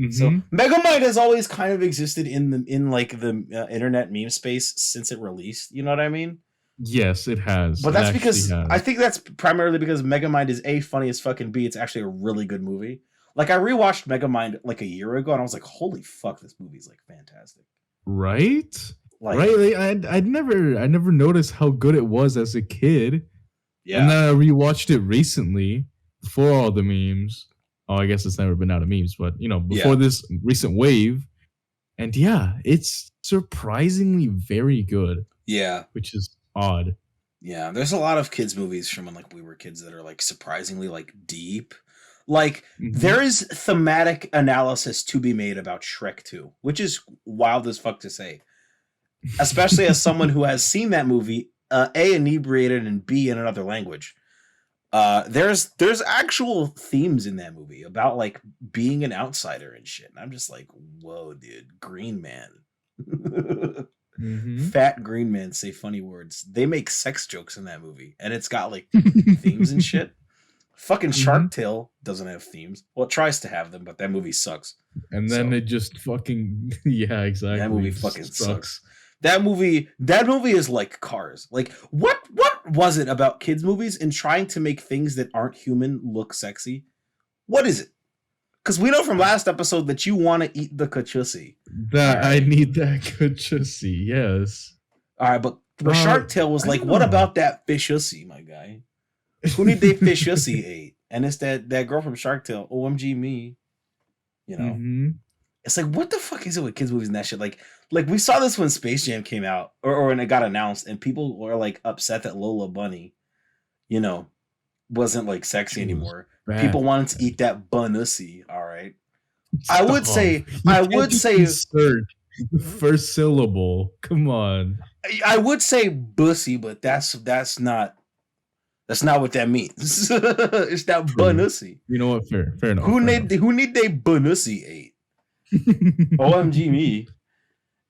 So Megamind has always kind of existed in the internet meme space since it released. You know what I mean? Yes, it has. But that's because I think that's primarily because Megamind is A, funny as fucking B, it's actually a really good movie. Like I rewatched Megamind like a year ago and I was like, holy fuck, this movie's like fantastic. Right? Like, I'd never noticed how good it was as a kid. Yeah. And then I rewatched it recently before all the memes. Oh, I guess it's never been out of memes, but you know, before this recent wave. And yeah, it's surprisingly very good. Yeah. Which is odd. Yeah, there's a lot of kids movies from when like we were kids that are like surprisingly like deep. Like there is thematic analysis to be made about Shrek 2, which is wild as fuck to say. Especially as someone who has seen that movie, A, inebriated, and B, in another language. There's actual themes in that movie about like being an outsider and shit. And I'm just like, whoa, dude, Green Man. Fat green men say funny words. They make sex jokes in that movie, and it's got like themes and shit. Fucking Shark Tale doesn't have themes. Well, it tries to have them, but that movie sucks. And then it just fucking exactly. That movie fucking sucks. That movie is like Cars. Like what was it about kids movies and trying to make things that aren't human look sexy? What is it? Because we know from last episode that you want to eat the kachusi. I need that kachusi, yes. All right, but Shark Tale was like, what about that fishussy, my guy? Who need they fishussy ate? And it's that girl from Shark Tale, OMG me. You know? It's like, what the fuck is it with kids movies and that shit? Like we saw this when Space Jam came out, or when it got announced, and people were like upset that Lola Bunny, you know, wasn't like sexy anymore. People wanted to eat that bunussy. All right. I would say the first syllable. Come on. I would say bussy, but that's not what that means. It's that bunussy. You know what? Fair enough. Who need they bunussy ate? OMG me.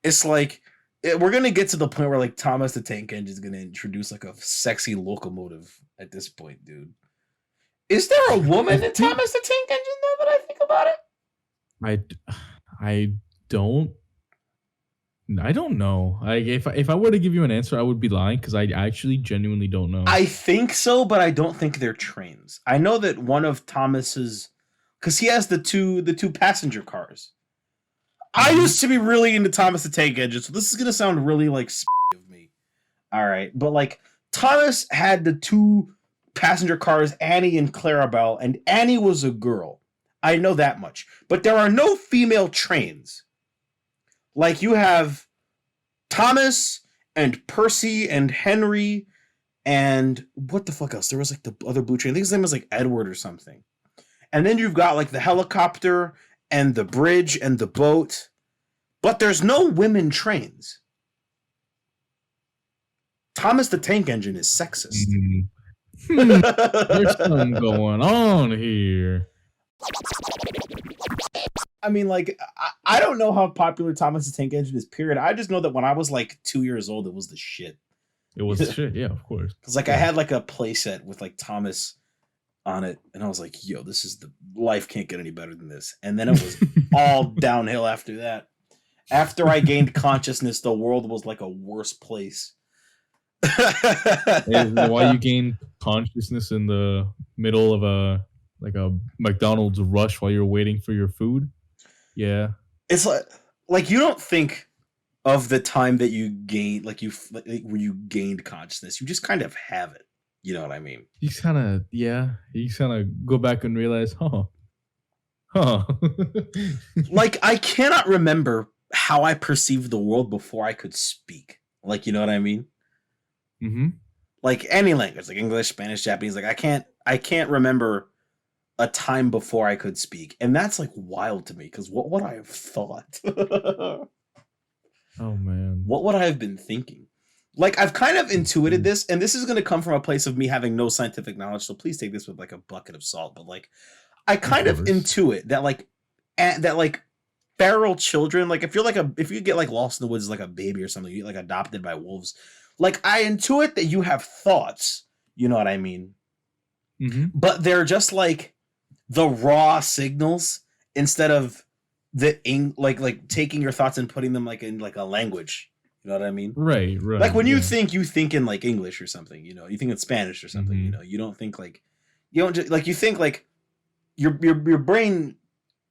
It's like we're gonna get to the point where like Thomas the Tank Engine is gonna introduce like a sexy locomotive at this point, dude. Is there a woman in Thomas the Tank Engine though that I think about it? I don't I don't know. If I were to give you an answer, I would be lying because I actually genuinely don't know. I think so, but I don't think they're trains. I know that one of Thomas's, because he has the two passenger cars. I used to be really into Thomas the Tank Engine, so this is gonna sound really like of me. All right, but like Thomas had the two passenger cars, Annie and Clarabelle, and Annie was a girl. I know that much. But there are no female trains. Like you have Thomas and Percy and Henry and what the fuck else? There was like the other blue train. I think his name was like Edward or something. And then you've got like the helicopter and the bridge and the boat. But there's no women trains. Thomas the Tank Engine is sexist. There's something going on here. I mean, like, I don't know how popular Thomas the Tank Engine is, period. I just know that when I was like 2 years old, it was the shit. It was the shit, yeah, of course. Because like I had like a playset with like Thomas on it, and I was like, yo, this is the life can't get any better than this. And then it was all downhill after that. After I gained consciousness, the world was like a worse place. Why you gained consciousness in the middle of a McDonald's rush while you're waiting for your food? Yeah, it's like you don't think of the time that you gained, when you gained consciousness. You just kind of have it. You know what I mean? You kind of go back and realize, huh. Like I cannot remember how I perceived the world before I could speak. Like, you know what I mean? Mm-hmm. Like any language, like English, Spanish, Japanese. Like I can't remember a time before I could speak, and that's like wild to me because what would I have thought? Oh man, what would I have been thinking? Like I've kind of intuited this, and this is going to come from a place of me having no scientific knowledge, so please take this with like a bucket of salt. But like I kind of intuit that like feral children, like if you get like lost in the woods as like a baby or something, you get like adopted by wolves. Like I intuit that you have thoughts. You know what I mean? Mm-hmm. But they're just like the raw signals instead of like taking your thoughts and putting them like in like a language. You know what I mean? Right. Like when you think in like English or something, you know, you think in Spanish or something, you know, you don't think like, you don't just, like you think like your brain,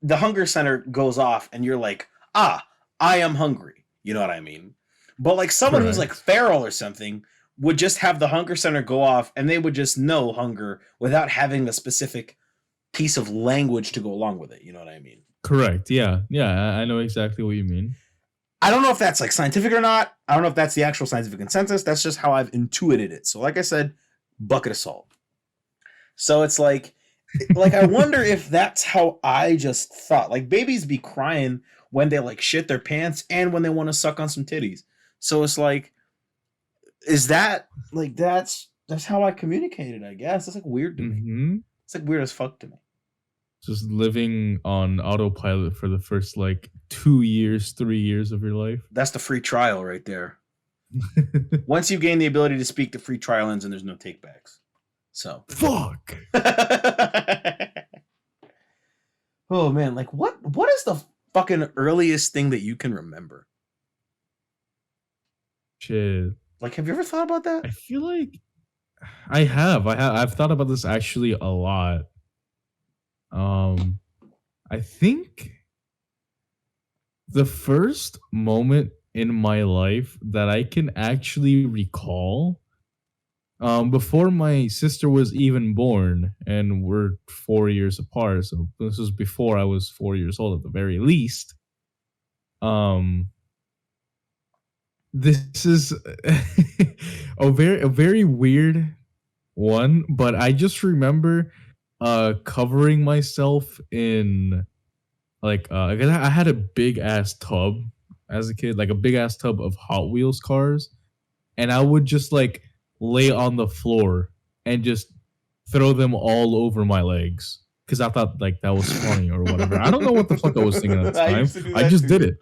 the hunger center goes off and you're like, I am hungry. You know what I mean? But like someone who's like feral or something would just have the hunger center go off and they would just know hunger without having a specific piece of language to go along with it. You know what I mean? Correct. Yeah. I know exactly what you mean. I don't know if that's like scientific or not. I don't know if that's the actual scientific consensus. That's just how I've intuited it. So like I said, bucket of salt. So it's like I wonder if that's how I just thought. Like babies be crying when they like shit their pants and when they want to suck on some titties. So it's like, is that like that's how I communicated, I guess. That's like weird to me. It's like weird as fuck to me. Just living on autopilot for the first like 2 years, 3 years of your life. That's the free trial right there. Once you gain the ability to speak, the free trial ends and there's no takebacks. So fuck. Oh man, like what is the fucking earliest thing that you can remember? Shit. Like, have you ever thought about that? I feel like I've thought about this actually a lot. I think the first moment in my life that I can actually recall, before my sister was even born, and we're 4 years apart, so this was before I was 4 years old at the very least. This is a very weird one, but I just remember covering myself in like I had a big ass tub as a kid, like a big ass tub of Hot Wheels cars, and I would just like lay on the floor and just throw them all over my legs because I thought like that was funny or whatever. I don't know what the fuck I was thinking at the time. I just did it.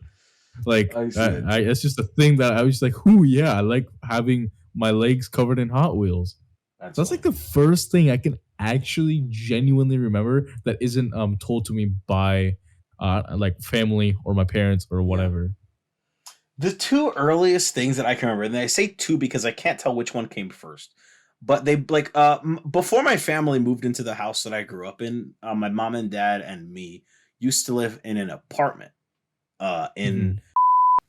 Like it's just a thing that I was like, "Ooh, yeah, I like having my legs covered in Hot Wheels." That's like the first thing I can actually genuinely remember that isn't told to me by like family or my parents or whatever. The two earliest things that I can remember, and I say two because I can't tell which one came first, but they like before my family moved into the house that I grew up in, my mom and dad and me used to live in an apartment. In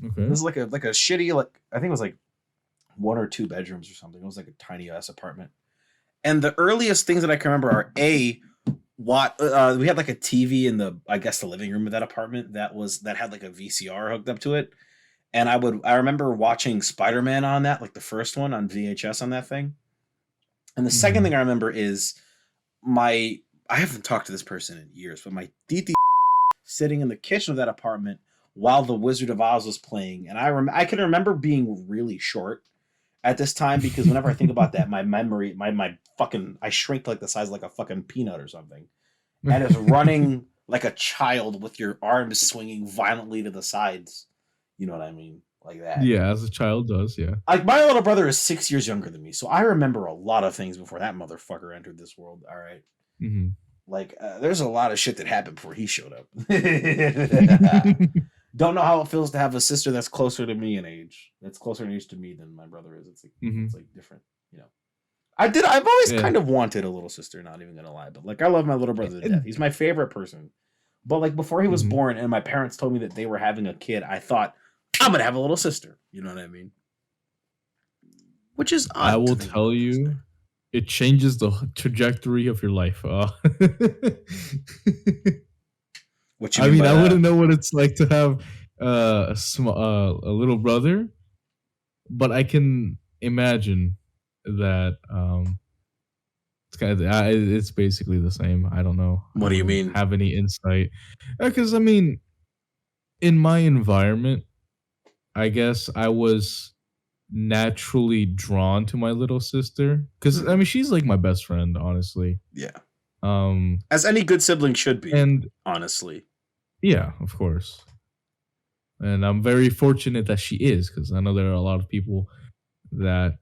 Okay. This is like a shitty, like I think it was like 1 or 2 bedrooms or something. It was like a tiny ass apartment. And the earliest things that I can remember are we had like a TV in the living room of that apartment that had like a VCR hooked up to it. And I remember watching Spider-Man on that, like the first one on VHS on that thing. And the second thing I remember is I haven't talked to this person in years, but my titi sitting in the kitchen of that apartment while The Wizard of Oz was playing. And I can remember being really short at this time because whenever I think about that, my memory, I shrink like the size of like a fucking peanut or something. And it's running like a child with your arms swinging violently to the sides. You know what I mean? Like that. Yeah, as a child does, yeah. Like, my little brother is 6 years younger than me, so I remember a lot of things before that motherfucker entered this world, all right? Mm-hmm. Like, there's a lot of shit that happened before he showed up. Don't know how it feels to have a sister that's closer to me in age. That's closer in age to me than my brother is. It's like, it's like different, you know. I've always kind of wanted a little sister, not even gonna lie. But, like, I love my little brother to death. He's my favorite person. But, like, before he was born and my parents told me that they were having a kid, I thought, I'm gonna have a little sister. You know what I mean? Which is odd. I will tell you, it changes the trajectory of your life. What you mean? I wouldn't know what it's like to have a little brother, but I can imagine that it's basically the same. I don't know. What do you mean? Have any insight? Because I mean, in my environment, I guess I was naturally drawn to my little sister because I mean she's like my best friend, honestly. Yeah. As any good sibling should be, and honestly. Yeah, of course. And I'm very fortunate that she is, because I know there are a lot of people that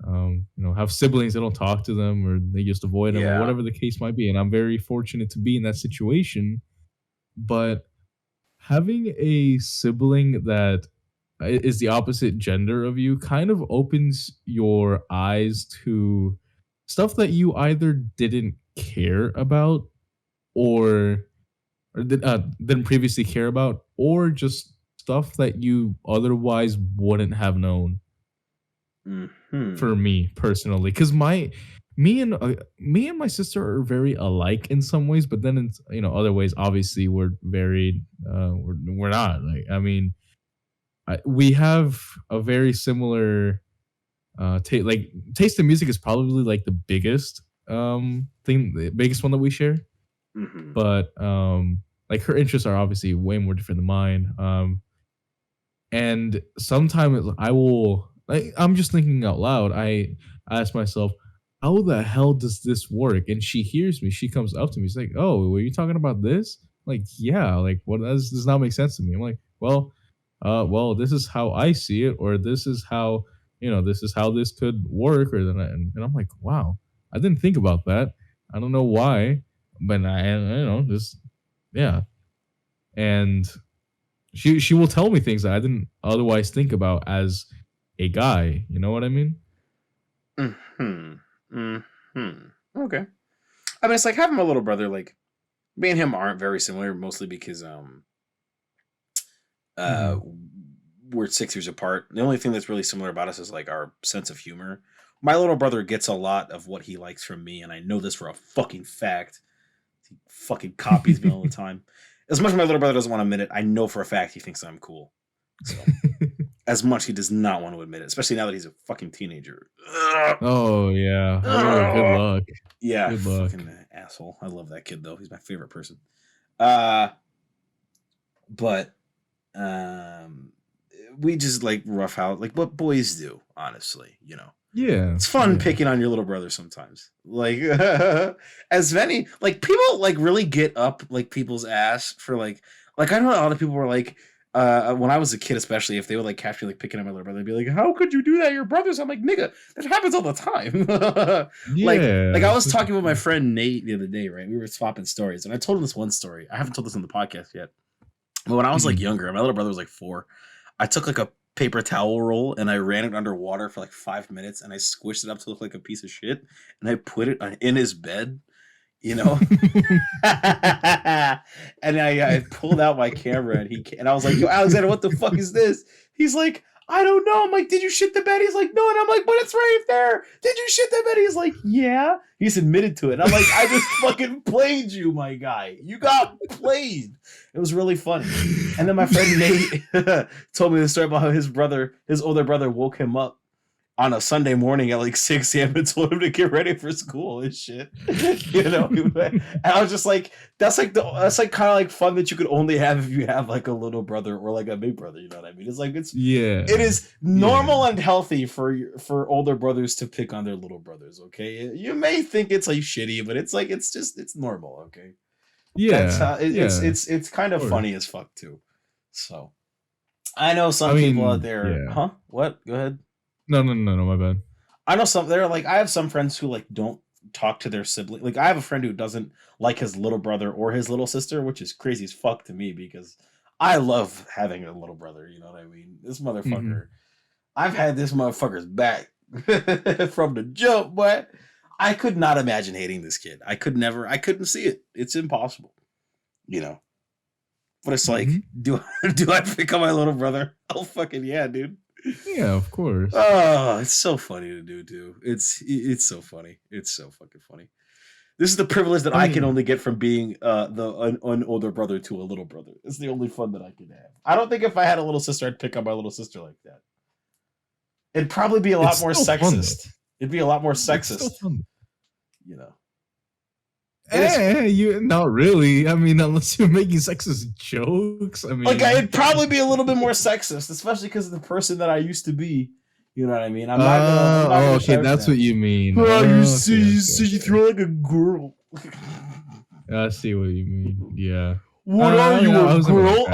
have siblings that don't talk to them or they just avoid them or whatever the case might be. And I'm very fortunate to be in that situation. But having a sibling that is the opposite gender of you kind of opens your eyes to stuff that you either didn't care about or didn't previously care about, or just stuff that you otherwise wouldn't have known. For me personally, because me and my sister are very alike in some ways, but then in other ways, obviously we're very we're not. Like, I mean, we have a very similar taste in music is probably like the biggest the biggest one that we share. But like her interests are obviously way more different than mine. And sometimes I'm just thinking out loud. I ask myself, how the hell does this work? And she hears me. She comes up to me. She's like, "Oh, were you talking about this?" I'm like, yeah. Like, what does not make sense to me? I'm like, well, this is how I see it, or this is how this could work, or then. And I'm like, wow, I didn't think about that. I don't know why, but and she will tell me things that I didn't otherwise think about as a guy. You know what I mean? Okay. I mean, it's like having a little brother. Like, me and him aren't very similar, mostly because we're 6 years apart. The only thing that's really similar about us is like our sense of humor. My little brother gets a lot of what he likes from me, and I know this for a fucking fact. He fucking copies me all the time. As much as my little brother doesn't want to admit it, I know for a fact he thinks I'm cool. So, as much he does not want to admit it, especially now that he's a fucking teenager. Oh yeah. Oh, good luck. Yeah, good luck. Fucking asshole. I love that kid though. He's my favorite person. But we just like rough out like what boys do, honestly, Yeah. It's fun picking on your little brother sometimes. Like as many like people like really get up like people's ass for like I know a lot of people were like when I was a kid, especially if they would like catch me like picking on my little brother, they'd be like, "How could you do that? Your brothers." I'm like, "Nigga, that happens all the time." Like I was talking with my friend Nate the other day, right? We were swapping stories, and I told him this one story. I haven't told this on the podcast yet. But when I was like younger, my little brother was like 4. I took like a paper towel roll and I ran it underwater for like 5 minutes and I squished it up to look like a piece of shit and I put it in his bed, you know. And I pulled out my camera and I was like, yo, Alexander, what the fuck is this? He's like, I don't know. I'm like, did you shit the bed? He's like, no. And I'm like, but it's right there. Did you shit the bed? He's like, yeah. He's admitted to it. And I'm like, I just fucking played you, my guy. You got played. It was really funny. And then my friend Nate told me the story about how his older brother woke him up on a Sunday morning at like 6 a.m. and told him to get ready for school and shit. You know? And I was just like, that's kind of like fun that you could only have if you have like a little brother or like a big brother, you know what I mean? It's like it is normal and healthy for older brothers to pick on their little brothers, okay? You may think it's like shitty, but it's like it's normal, okay? Yeah. That's how it's kind of funny as fuck too. So I know some people out there, huh? What? Go ahead. No, my bad. I know I have some friends who like don't talk to their sibling. Like I have a friend who doesn't like his little brother or his little sister, which is crazy as fuck to me because I love having a little brother, you know what I mean? This motherfucker, I've had this motherfucker's back from the jump, but I could not imagine hating this kid. I couldn't see it. It's impossible, you know. But it's like, do I pick on my little brother? Oh fucking yeah, dude. Yeah, of course. Oh, it's so funny to do too. It's so funny. It's so fucking funny. This is the privilege that I can only get from being an older brother to a little brother. It's the only fun that I can have. I don't think if I had a little sister, I'd pick up my little sister like that. It'd probably be a lot more sexist. It'd be a lot more sexist. You know. You not really. I mean, unless you're making sexist jokes. I mean, like it'd probably be a little bit more sexist, especially because of the person that I used to be. You know what I mean? I'm not gonna okay, that's what you mean. Oh, you throw like a girl. I see what you mean. Yeah. What are you, a girl?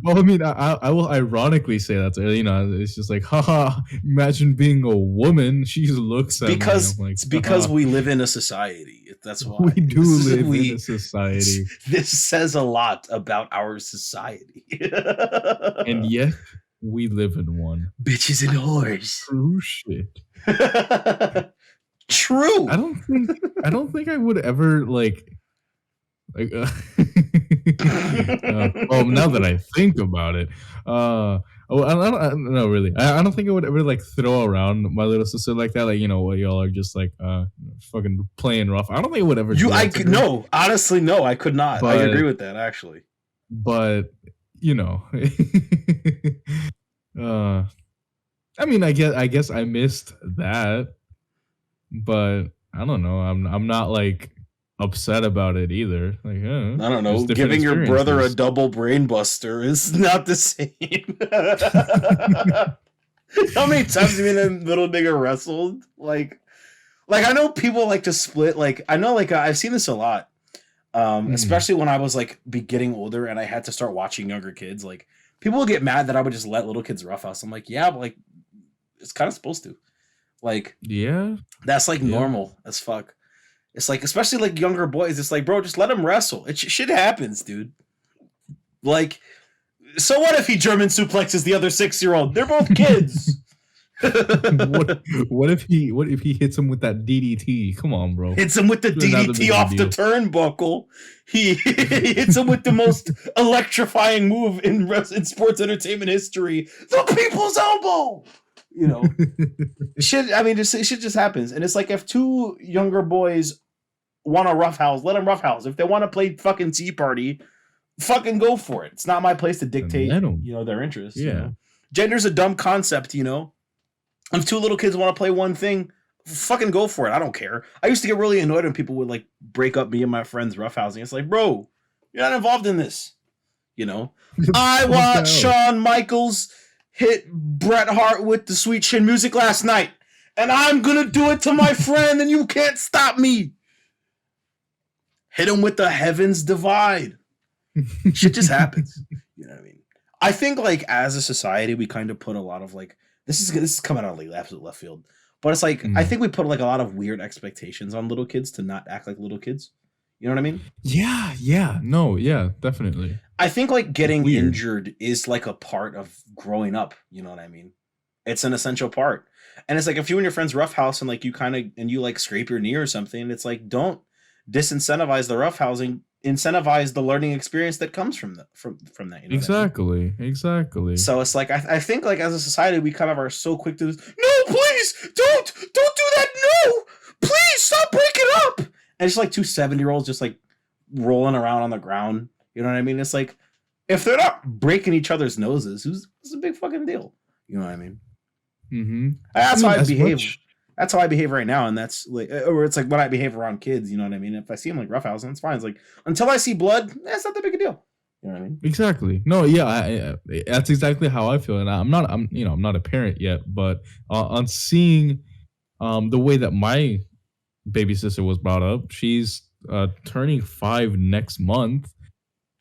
Well, I mean, I will ironically say that, you know, it's just like, haha, imagine being a woman. She looks at because me. Like, it's because we live in a society. That's why. We do live in a society. This says a lot about our society. And yet, we live in one. Bitches and whores. True shit. True. I don't think I would ever like well, now that I think about it, I don't know, really. I don't think I would ever like throw around my little sister like that. Like, you know, what y'all are just like fucking playing rough. I don't think I would ever. No, honestly, no, I could not. But, I agree with that, actually. But you know, I mean, I guess I missed that, but I don't know. I'm not like upset about it either. Like, I don't know. Giving your brother a double brain buster is not the same. How many times have you and that little nigga wrestled? Like I know people like to split. Like I know, like I've seen this a lot, especially when I was like getting older and I had to start watching younger kids. Like people would get mad that I would just let little kids roughhouse. I'm like, yeah, but like it's kind of supposed to. Like, yeah, that's like normal as fuck. It's like, especially like younger boys, it's like, bro, just let them wrestle. Shit happens, dude. Like, so what if he German suplexes the other 6-year-old? They're both kids. what if he hits him with that DDT? Come on, bro. Hits him with the DDT off the turnbuckle. He hits him with the most electrifying move in sports entertainment history, the people's elbow. You know, shit. I mean, shit just happens, and it's like if two younger boys want to roughhouse, let them roughhouse. If they want to play fucking Tea Party, fucking go for it. It's not my place to dictate, you know, their interests. Yeah, you know? Gender's a dumb concept, you know. If two little kids want to play one thing, fucking go for it. I don't care. I used to get really annoyed when people would like break up me and my friends roughhousing. It's like, bro, you're not involved in this. You know, I watched Shawn Michaels hit Bret Hart with the Sweet Chin Music last night, and I'm gonna do it to my friend, and you can't stop me. Hit him with the Heavens Divide. Shit just happens. You know what I mean? I think like as a society, we kind of put a lot of like this is coming out of like absolute left field, but it's like I think we put like a lot of weird expectations on little kids to not act like little kids. You know what I mean? Yeah. No, yeah, definitely. I think like getting injured is like a part of growing up. You know what I mean? It's an essential part. And it's like if you and your friends roughhouse and like you like scrape your knee or something, it's like don't disincentivize the roughhousing, incentivize the learning experience that comes from that. You know Exactly. So it's like I think like as a society we kind of are so quick to this. No, please don't do that. No, please stop breaking up. And it's like 2 7-year-olds just like rolling around on the ground. You know what I mean? It's like if they're not breaking each other's noses, it's a big fucking deal. You know what I mean? Mm-hmm. That's how I behave. That's how I behave right now, and that's like, or it's like when I behave around kids. You know what I mean? If I see them like roughhousing, it's fine. It's like until I see blood, that's not that big a deal. You know what I mean? Exactly. No, yeah, that's exactly how I feel, and I'm not a parent yet, but on seeing the way that my baby sister was brought up, she's turning 5 next month.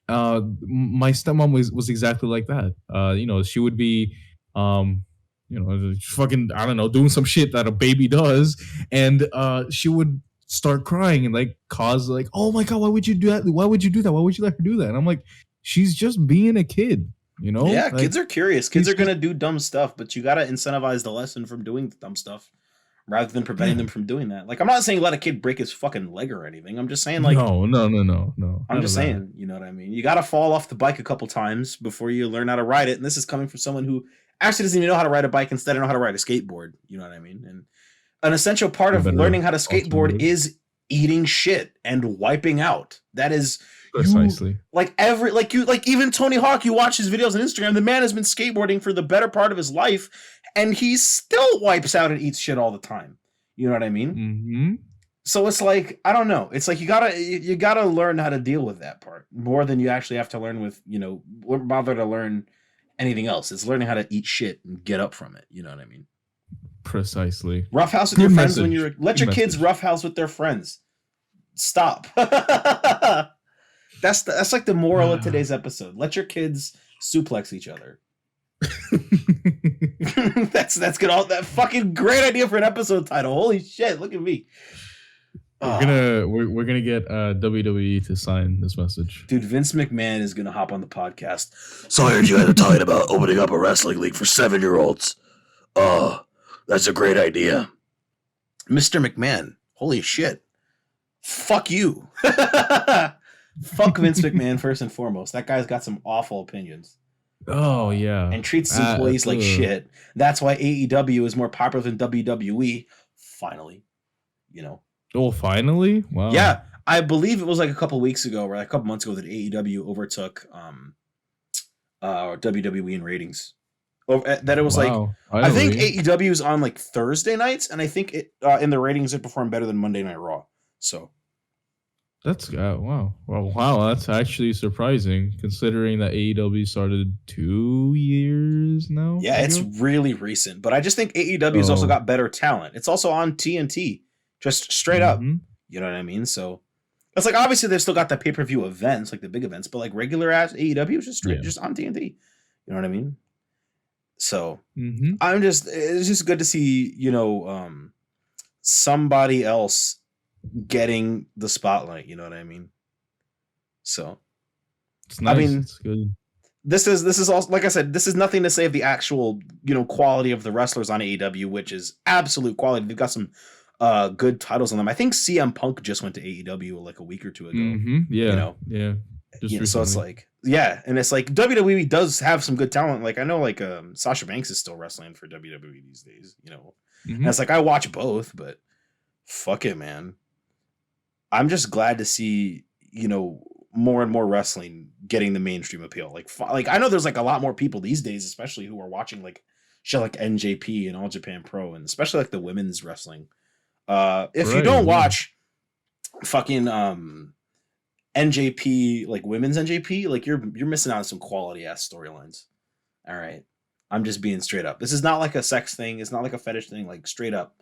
My stepmom was exactly like that. She would be fucking, I don't know, doing some shit that a baby does, and she would start crying and like cause like, oh my god, why would you do that? Why would you do that? Why would you let her do that? And I'm like, she's just being a kid, you know? Yeah, like, kids are curious. Kids are gonna do dumb stuff, but you gotta incentivize the lesson from doing the dumb stuff rather than preventing them from doing that. Like, I'm not saying let a kid break his fucking leg or anything. I'm just saying like no. I'm just saying, you know what I mean? You gotta fall off the bike a couple times before you learn how to ride it. And this is coming from someone who actually doesn't even know how to ride a bike, instead of know how to ride a skateboard. You know what I mean? And an essential part of learning how to skateboard is eating shit and wiping out. That is precisely even Tony Hawk. You watch his videos on Instagram. The man has been skateboarding for the better part of his life, and he still wipes out and eats shit all the time. You know what I mean? Mm-hmm. So it's like, I don't know. It's like you gotta learn how to deal with that part more than you actually have to learn with, bother to learn anything else. It's learning how to eat shit and get up from it. You know what I mean? Precisely. Roughhouse with your friends when you're let your kids roughhouse with their friends. Stop. That's like the moral of today's episode. Let your kids suplex each other. that's good. All that fucking great idea for an episode title. Holy shit! Look at me. We're gonna get WWE to sign this message. Dude, Vince McMahon is gonna hop on the podcast. So I heard you guys are talking about opening up a wrestling league for 7-year-olds. Oh, that's a great idea. Mr. McMahon, holy shit. Fuck you. Fuck Vince McMahon first and foremost. That guy's got some awful opinions. Oh yeah. And treats his employees like shit. That's why AEW is more popular than WWE. Finally. Oh, finally? Wow. Yeah, I believe it was like a couple weeks ago, or like a couple months ago, that AEW overtook WWE in ratings. That it was like, I think AEW is on like Thursday nights, and I think it in the ratings it performed better than Monday Night Raw. So that's wow. That's actually surprising, considering that AEW started 2 years now. Yeah, it's really recent, but I just think AEW's also got better talent. It's also on TNT. Just straight up, you know what I mean? So it's like, obviously they've still got the pay-per-view events, like the big events, but like regular ass AEW is just straight, just on TNT. You know what I mean? So it's just good to see, somebody else getting the spotlight. You know what I mean? So it's nice. I mean, it's good. This is also, like I said, this is nothing to say of the actual, quality of the wrestlers on AEW, which is absolute quality. They've got some good titles on them. I think CM Punk just went to AEW like a week or two ago. Yeah. So it's like, and it's like WWE does have some good talent. Like I know, like Sasha Banks is still wrestling for WWE these days. And it's like I watch both, but fuck it, man. I'm just glad to see more and more wrestling getting the mainstream appeal. Like I know there's like a lot more people these days, especially who are watching like shit like NJP and All Japan Pro, and especially like the women's wrestling. If you don't watch fucking NJP, like women's NJP, like you're missing out on some quality ass storylines. All right, I'm just being straight up. This is not like a sex thing. It's not like a fetish thing. Like straight up,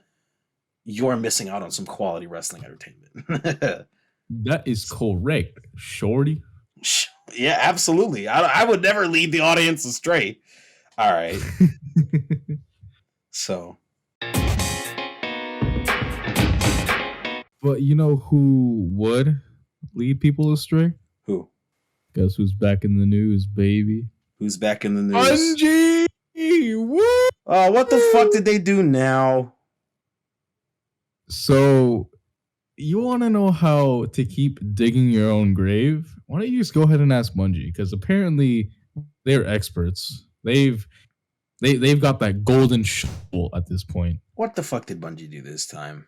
you're missing out on some quality wrestling entertainment. That is correct, shorty. Yeah, absolutely. I would never lead the audience astray. All right. So. But you know who would? lead people astray? Who? Guess who's back in the news, baby? Who's back in the news? Kanji! Woo! Oh, what the fuck did they do now? So, you want to know how to keep digging your own grave? Why don't you just go ahead and ask Bungie? Because apparently they're experts. They've got that golden shovel at this point. What the fuck did Bungie do this time?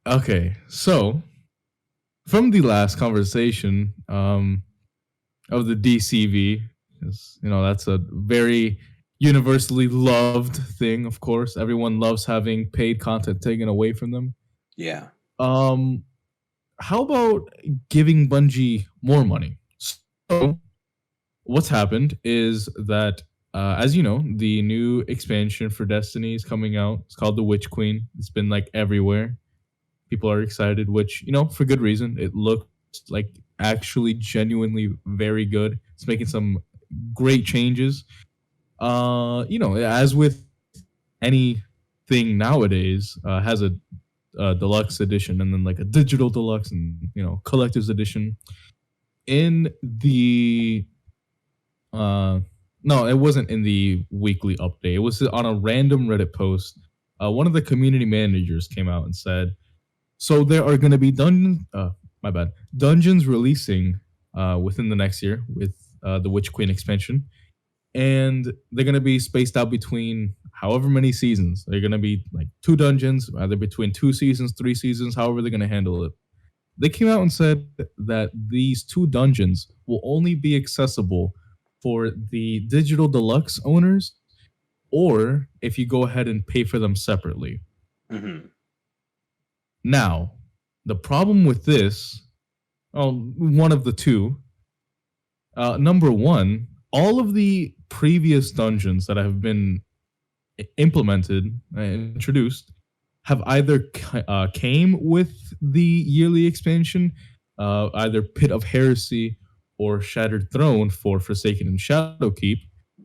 Okay, so from the last conversation of the DCV, that's a very universally loved thing. Of course, everyone loves having paid content taken away from them. Yeah. How about giving Bungie more money? So, what's happened is that, as you know, the new expansion for Destiny is coming out. It's called the Witch Queen. It's been like everywhere. People are excited, which, for good reason. It looks like actually genuinely very good. It's making some great changes. As with anything nowadays, has a deluxe edition and then like a digital deluxe and, collector's edition. In the no, it wasn't in the weekly update. It was on a random Reddit post. One of the community managers came out and said, so there are going to be dungeons releasing within the next year with the Witch Queen expansion. And they're going to be spaced out between however many seasons. They're going to be like 2 dungeons, either between 2 seasons, 3 seasons, however they're going to handle it. They came out and said that these 2 dungeons will only be accessible for the digital deluxe owners, or if you go ahead and pay for them separately. Mm-hmm. Now, the problem with this, one of the two, number one, all of the previous dungeons that have been implemented, introduced, have either came with the yearly expansion, either Pit of Heresy or Shattered Throne for Forsaken and Shadowkeep,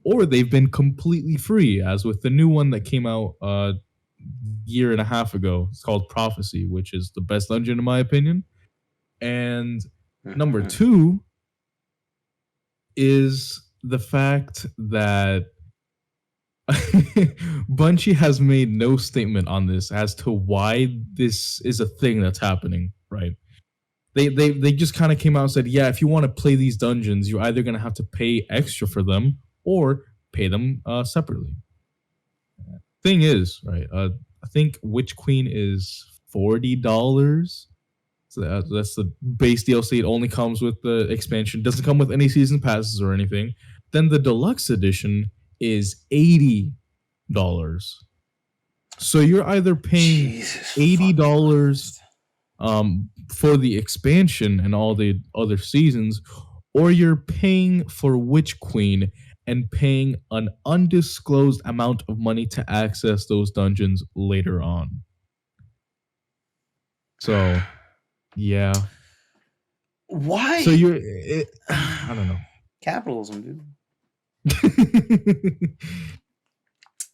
or they've been completely free, as with the new one that came out a year and a half ago. It's called Prophecy, which is the best dungeon in my opinion. And number 2 is the fact that Bungie has made no statement on this as to why this is a thing that's happening, right? They just kind of came out and said, yeah, if you want to play these dungeons, you're either going to have to pay extra for them or pay them separately. Thing is, right, I think Witch Queen is $40. So that's the base DLC. It only comes with the expansion. Doesn't come with any season passes or anything. Then the deluxe edition is $80. So you're either paying $80 for the expansion and all the other seasons, or you're paying for Witch Queen and paying an undisclosed amount of money to access those dungeons later on. So, yeah. Why? So I don't know. Capitalism, dude.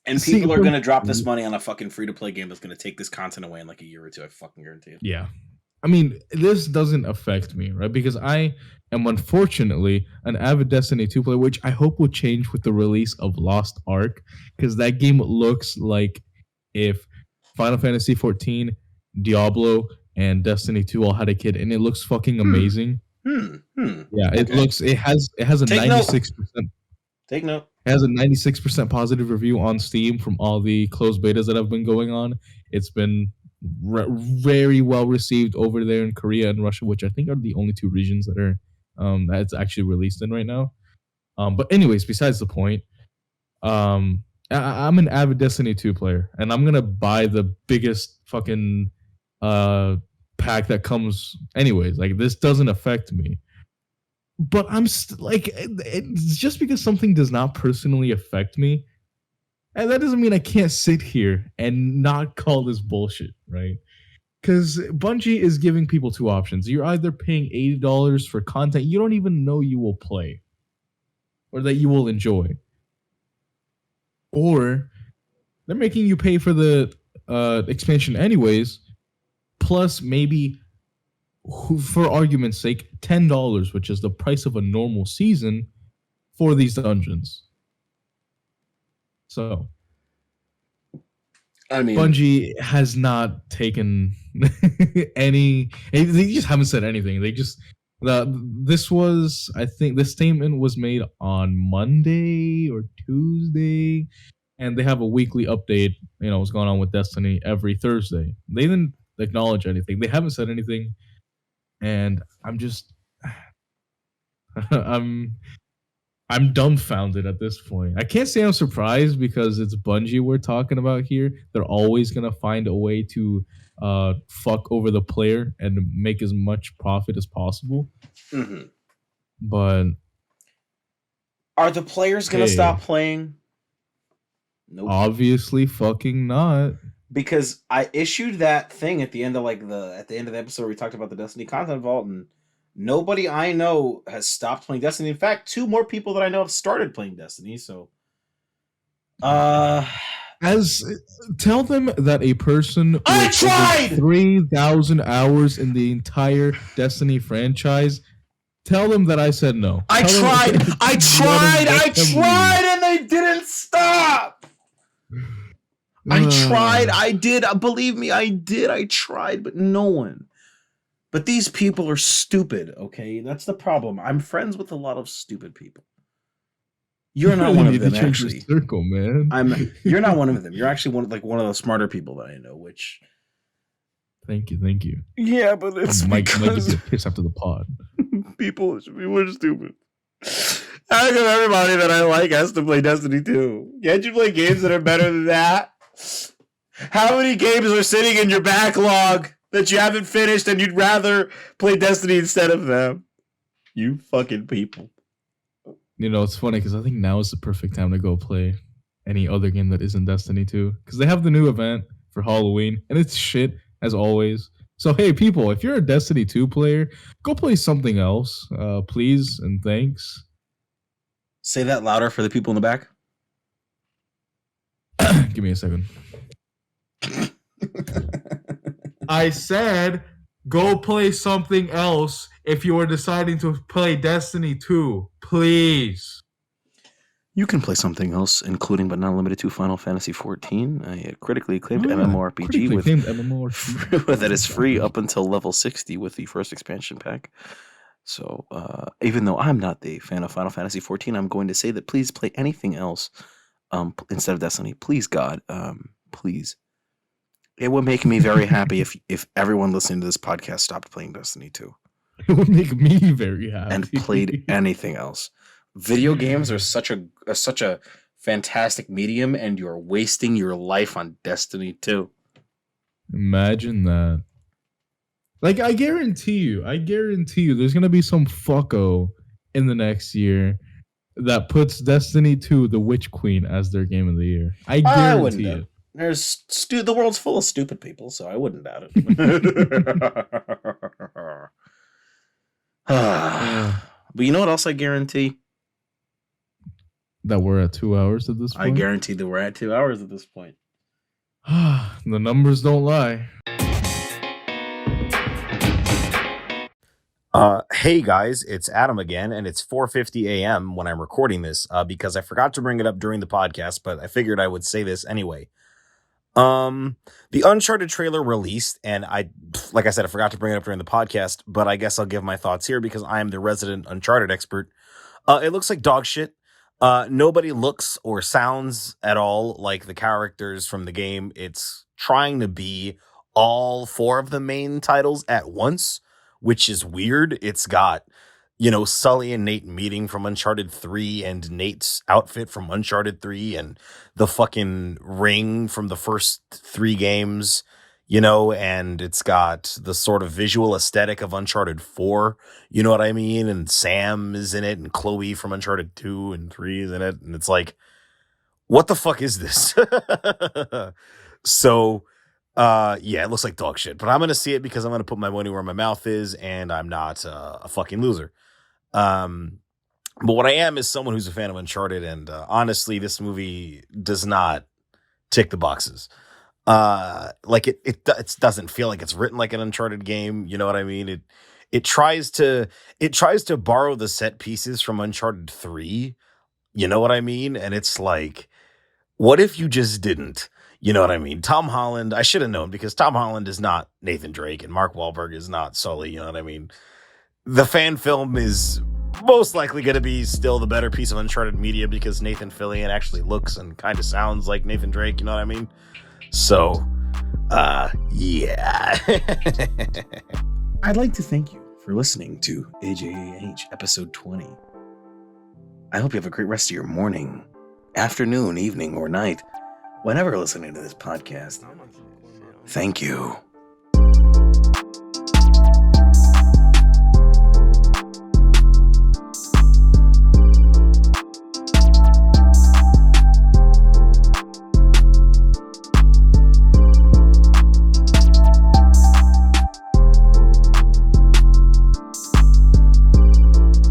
And people are going to drop this money on a fucking free-to-play game that's going to take this content away in like a year or two. I fucking guarantee it. Yeah. I mean, this doesn't affect me, right? Because I am unfortunately an avid Destiny 2 player, which I hope will change with the release of Lost Ark, because that game looks like if Final Fantasy 14, Diablo, and Destiny 2 all had a kid, and it looks fucking amazing. Yeah, it has a 96%. Take note. It has a 96% positive review on Steam from all the closed betas that have been going on. It's been very well received over there in Korea and Russia, which I think are the only 2 regions that are that's actually released in right now. But anyways, besides the point, I'm an avid Destiny 2 player, and I'm gonna buy the biggest fucking pack that comes anyways. Like, this doesn't affect me. But I'm it's just because something does not personally affect me, and that doesn't mean I can't sit here and not call this bullshit, right? Because Bungie is giving people 2 options. You're either paying $80 for content you don't even know you will play or that you will enjoy, or they're making you pay for the expansion anyways, plus maybe, for argument's sake, $10, which is the price of a normal season for these dungeons. So, I mean, Bungie has not taken any. They just haven't said anything. They just this was, I think, this statement was made on Monday or Tuesday, and they have a weekly update. You know what's going on with Destiny every Thursday. They didn't acknowledge anything. They haven't said anything, and I'm just, I'm dumbfounded at this point. I can't say I'm surprised because it's Bungie we're talking about here. They're always gonna find a way to fuck over the player and make as much profit as possible. Mm-hmm. But are the players gonna stop playing? Nope. Obviously, fucking not. Because I issued that thing at the end of at the end of the episode where we talked about the Destiny content vault, and nobody I know has stopped playing Destiny. In fact, 2 more people that I know have started playing Destiny. So, tell them that a person with 3,000 hours in the entire Destiny franchise. Tell them that I said no. I tried, and they didn't stop. I tried. I did. Believe me, I did. I tried, but no one. But these people are stupid, okay? That's the problem. I'm friends with a lot of stupid people. You're not one of them, actually. Circle, man. You're not one of them. You're actually one of the smarter people that I know, which... Thank you. Yeah, but it's because... get pissed after the pod. People are stupid. How come everybody that I like has to play Destiny 2? Can't you play games that are better than that? How many games are sitting in your backlog that you haven't finished and you'd rather play Destiny instead of them? You fucking people. You know, it's funny because I think now is the perfect time to go play any other game that isn't Destiny 2. Because they have the new event for Halloween, and it's shit, as always. So, hey, people, if you're a Destiny 2 player, go play something else, please and thanks. Say that louder for the people in the back. Give me a second. I said, go play something else if you are deciding to play Destiny 2, please. You can play something else, including but not limited to Final Fantasy XIV, a critically acclaimed MMORPG that is free up until level 60 with the first expansion pack. So, even though I'm not the fan of Final Fantasy XIV, I'm going to say that please play anything else instead of Destiny. Please, God, please. It would make me very happy if everyone listening to this podcast stopped playing Destiny 2. It would make me very happy. And played anything else. Video games are such a fantastic medium, and you're wasting your life on Destiny 2. Imagine that. Like, I guarantee you, there's going to be some fucko in the next year that puts Destiny 2, the Witch Queen, as their game of the year. I guarantee it. The world's full of stupid people, so I wouldn't doubt it. But you know what else I guarantee? That we're at 2 hours at this point? I guarantee that we're at 2 hours at this point. The numbers don't lie. Hey guys, it's Adam again, and it's 4:50 a.m. when I'm recording this because I forgot to bring it up during the podcast, but I figured I would say this anyway. The Uncharted trailer released, and like I said, I forgot to bring it up during the podcast, but I guess I'll give my thoughts here because I am the resident Uncharted expert. It looks like dog shit. Nobody looks or sounds at all like the characters from the game. It's trying to be all 4 of the main titles at once, which is weird. It's got, Sully and Nate meeting from Uncharted 3 and Nate's outfit from Uncharted 3 and the fucking ring from the first 3 games, and it's got the sort of visual aesthetic of Uncharted 4, you know what I mean? And Sam is in it and Chloe from Uncharted 2 and 3 is in it. And it's like, what the fuck is this? So, yeah, it looks like dog shit, but I'm going to see it because I'm going to put my money where my mouth is, and I'm not a fucking loser. But what I am is someone who's a fan of Uncharted, and honestly, this movie does not tick the boxes. Like it doesn't feel like it's written like an Uncharted game. You know what I mean? It tries to borrow the set pieces from Uncharted 3. You know what I mean? And it's like, what if you just didn't? You know what I mean? Tom Holland, I should have known, because Tom Holland is not Nathan Drake and Mark Wahlberg is not Sully. You know what I mean? The fan film is most likely going to be still the better piece of Uncharted media, because Nathan Fillion actually looks and kind of sounds like Nathan Drake. You know what I mean? So, yeah. I'd like to thank you for listening to AJAH episode 20. I hope you have a great rest of your morning, afternoon, evening, or night, whenever listening to this podcast. Thank you.